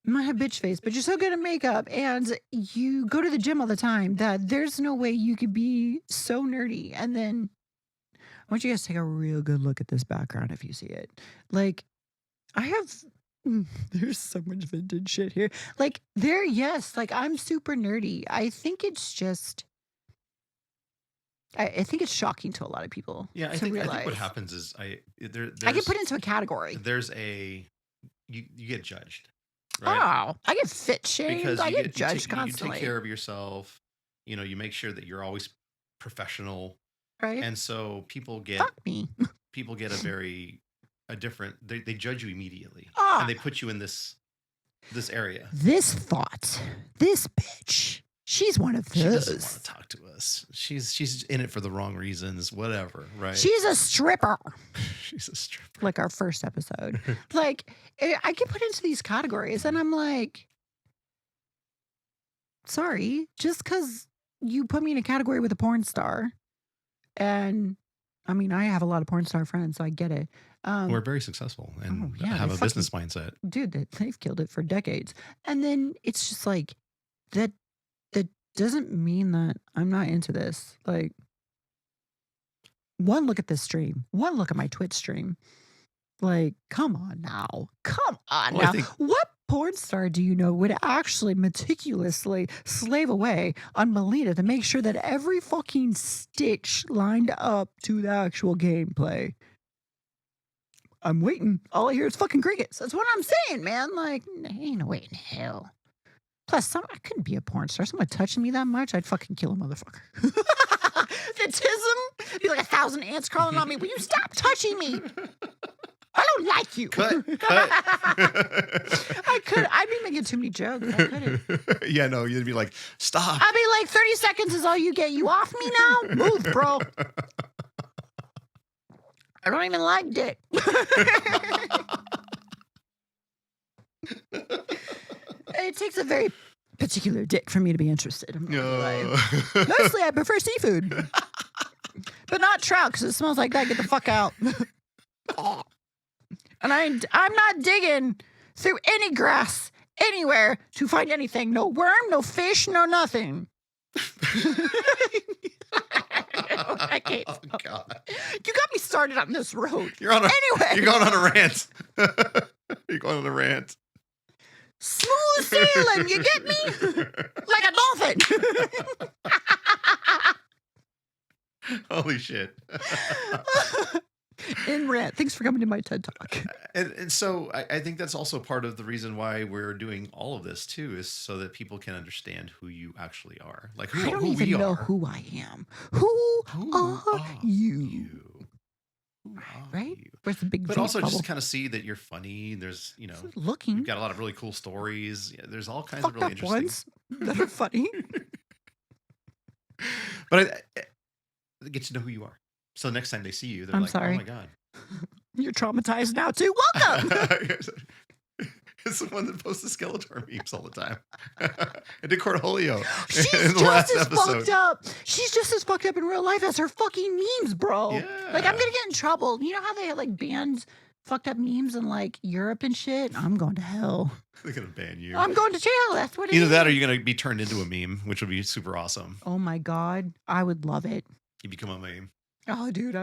Speaker 1: might have bitch face, but you're so good at makeup and you go to the gym all the time that there's no way you could be so nerdy. And then I want you guys to take a real good look at this background if you see it. Like I have there's so much vintage shit here. Like yes, like I'm super nerdy. I think it's just I think it's shocking to a lot of people
Speaker 2: Yeah,
Speaker 1: to
Speaker 2: I think what
Speaker 1: realize.
Speaker 2: happens is
Speaker 1: I get put into a category.
Speaker 2: there's a you get judged, right?
Speaker 1: Oh, I get fit shamed.
Speaker 2: Because
Speaker 1: I
Speaker 2: you
Speaker 1: get
Speaker 2: get
Speaker 1: judged
Speaker 2: you
Speaker 1: constantly.
Speaker 2: take care of yourself. You know, you make sure that you're always professional,
Speaker 1: Right?
Speaker 2: and so
Speaker 1: Fuck me.
Speaker 2: people get a different they judge you immediately,
Speaker 1: Ah,
Speaker 2: and they put you in this area.
Speaker 1: this thought, this bitch, she's one of
Speaker 2: She doesn't want
Speaker 1: those.
Speaker 2: to talk to us. She's in it for the wrong reasons, whatever, right?
Speaker 1: She's a stripper,
Speaker 2: She's a stripper.
Speaker 1: like our first episode. Like, I get put into these categories, and I'm like, sorry, just because you put me in a category with a porn star, and I mean, I have a lot of porn star friends, so I get it.
Speaker 2: We're very successful and
Speaker 1: yeah,
Speaker 2: have
Speaker 1: they
Speaker 2: a business mindset.
Speaker 1: dude, they've killed it for decades. And then it's just like that. That doesn't mean that I'm not into this. Like, one look at this stream, one look at my Twitch stream. Like, come on now, come on
Speaker 2: Well, I
Speaker 1: now.
Speaker 2: think
Speaker 1: What porn star do you know would actually meticulously slave away on Melina to make sure that every fucking stitch lined up to the actual gameplay? I'm waiting. All I hear is fucking crickets. That's what I'm saying, man. Like, ain't no way in hell. Plus, I couldn't be a porn star. Someone touching me that much, I'd fucking kill a motherfucker. Fatism? Be like 1,000 ants crawling on me. Will you stop touching me? I don't like you.
Speaker 2: Cut.
Speaker 1: I'd be making too many jokes. I couldn't.
Speaker 2: Yeah, no, you'd be like, stop.
Speaker 1: I'd be like, 30 seconds is all you get. You off me now? Move, bro. I don't even like dick. It takes a very particular dick for me to be interested. I'm not gonna lie. Mostly, I prefer seafood, but not trout because it smells like that. Get the fuck out. And I'm not digging through any grass anywhere to find anything. No worm, no fish, no nothing. I can't.
Speaker 2: Oh, God.
Speaker 1: You got me started on this road.
Speaker 2: You're going on a rant. You're going on a rant.
Speaker 1: Smooth sailing, you get me? Like a dolphin.
Speaker 2: Holy shit.
Speaker 1: In rant. Thanks for coming to my TED Talk.
Speaker 2: And so I think that's also part of the reason why we're doing all of this too, is so that people can understand who you actually are. Like
Speaker 1: I don't even know who I am. Who are you? Right?
Speaker 2: You?
Speaker 1: Where's the big
Speaker 2: But
Speaker 1: vape
Speaker 2: also
Speaker 1: bubble?
Speaker 2: just to kind of see that you're funny. There's,
Speaker 1: Looking.
Speaker 2: you've got a lot of really cool stories. Yeah, there's all kinds of
Speaker 1: Fucked
Speaker 2: really
Speaker 1: up
Speaker 2: interesting
Speaker 1: ones that are funny.
Speaker 2: But I get to know who you are. So next time they see you, they're
Speaker 1: I'm
Speaker 2: like,
Speaker 1: sorry.
Speaker 2: oh my God.
Speaker 1: You're traumatized now too. Welcome.
Speaker 2: It's the one that posts the Skeletor memes all the time. I did Cornholio
Speaker 1: She's
Speaker 2: in the
Speaker 1: just
Speaker 2: last
Speaker 1: as
Speaker 2: episode.
Speaker 1: fucked up. She's just as fucked up in real life as her fucking memes, bro.
Speaker 2: Yeah.
Speaker 1: Like, I'm gonna get in trouble. You know how they like banned fucked up memes in like Europe and shit? I'm going to hell.
Speaker 2: They're going to ban you.
Speaker 1: I'm going to jail. That's what it
Speaker 2: Either
Speaker 1: is.
Speaker 2: that or you're going to be turned into a meme, which would be super awesome.
Speaker 1: Oh my God. I would love it.
Speaker 2: You become a meme.
Speaker 1: Oh, dude.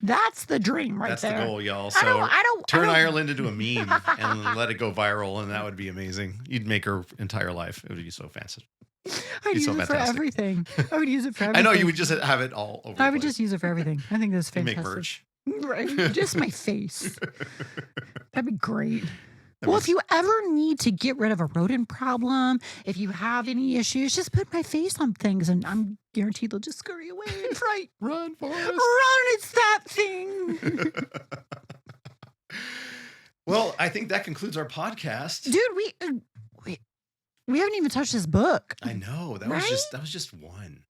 Speaker 1: That's the dream right
Speaker 2: That's
Speaker 1: there.
Speaker 2: the goal, y'all. So
Speaker 1: I don't
Speaker 2: turn Ireland into a meme and let it go viral, and that would be amazing. You'd make her entire life. It would be so fancy.
Speaker 1: I'd use
Speaker 2: so
Speaker 1: it for
Speaker 2: fantastic.
Speaker 1: everything. I would use it for
Speaker 2: I
Speaker 1: everything.
Speaker 2: know you would just have it all over.
Speaker 1: I would just use it for everything. I think that's
Speaker 2: You
Speaker 1: fantastic.
Speaker 2: make merch.
Speaker 1: Right. Just my face. That'd be great.
Speaker 2: That
Speaker 1: Well,
Speaker 2: means-
Speaker 1: if you ever need to get rid of a rodent problem, if you have any issues, just put my face on things and I'm guaranteed they'll just scurry away in fright.
Speaker 2: Run, Forrest.
Speaker 1: Run, it's that thing.
Speaker 2: Well, I think that concludes our podcast.
Speaker 1: Dude, we haven't even touched this book.
Speaker 2: I know that
Speaker 1: Right?
Speaker 2: was just one.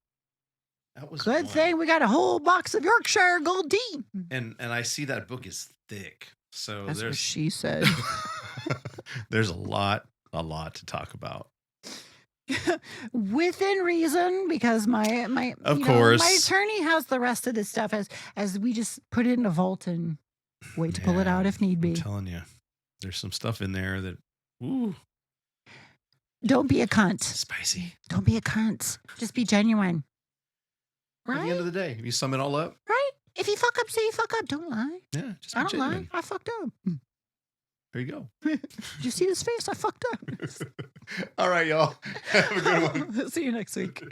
Speaker 2: That was
Speaker 1: Good
Speaker 2: one.
Speaker 1: thing we got a whole box of Yorkshire Gold tea.
Speaker 2: And I see that book is thick. So
Speaker 1: That's what
Speaker 2: there's
Speaker 1: she said.
Speaker 2: there's a lot to talk about.
Speaker 1: Within reason, because my
Speaker 2: Of course.
Speaker 1: my attorney has the rest of this stuff as we just put it in a vault and wait to pull it
Speaker 2: Yeah,
Speaker 1: out if need
Speaker 2: I'm
Speaker 1: be.
Speaker 2: telling you, there's some stuff in there that, ooh,
Speaker 1: Don't be a cunt.
Speaker 2: spicy.
Speaker 1: Don't be a cunt. Just be genuine.
Speaker 2: At the end
Speaker 1: Right?
Speaker 2: of the day, if you sum it all up,
Speaker 1: Right? If you fuck up, say you fuck up. Don't lie.
Speaker 2: yeah, just
Speaker 1: I
Speaker 2: be
Speaker 1: don't lie.
Speaker 2: genuine.
Speaker 1: I fucked up.
Speaker 2: There you go.
Speaker 1: Did you see his face? I fucked up.
Speaker 2: All right, y'all. Have a good one.
Speaker 1: See you next week.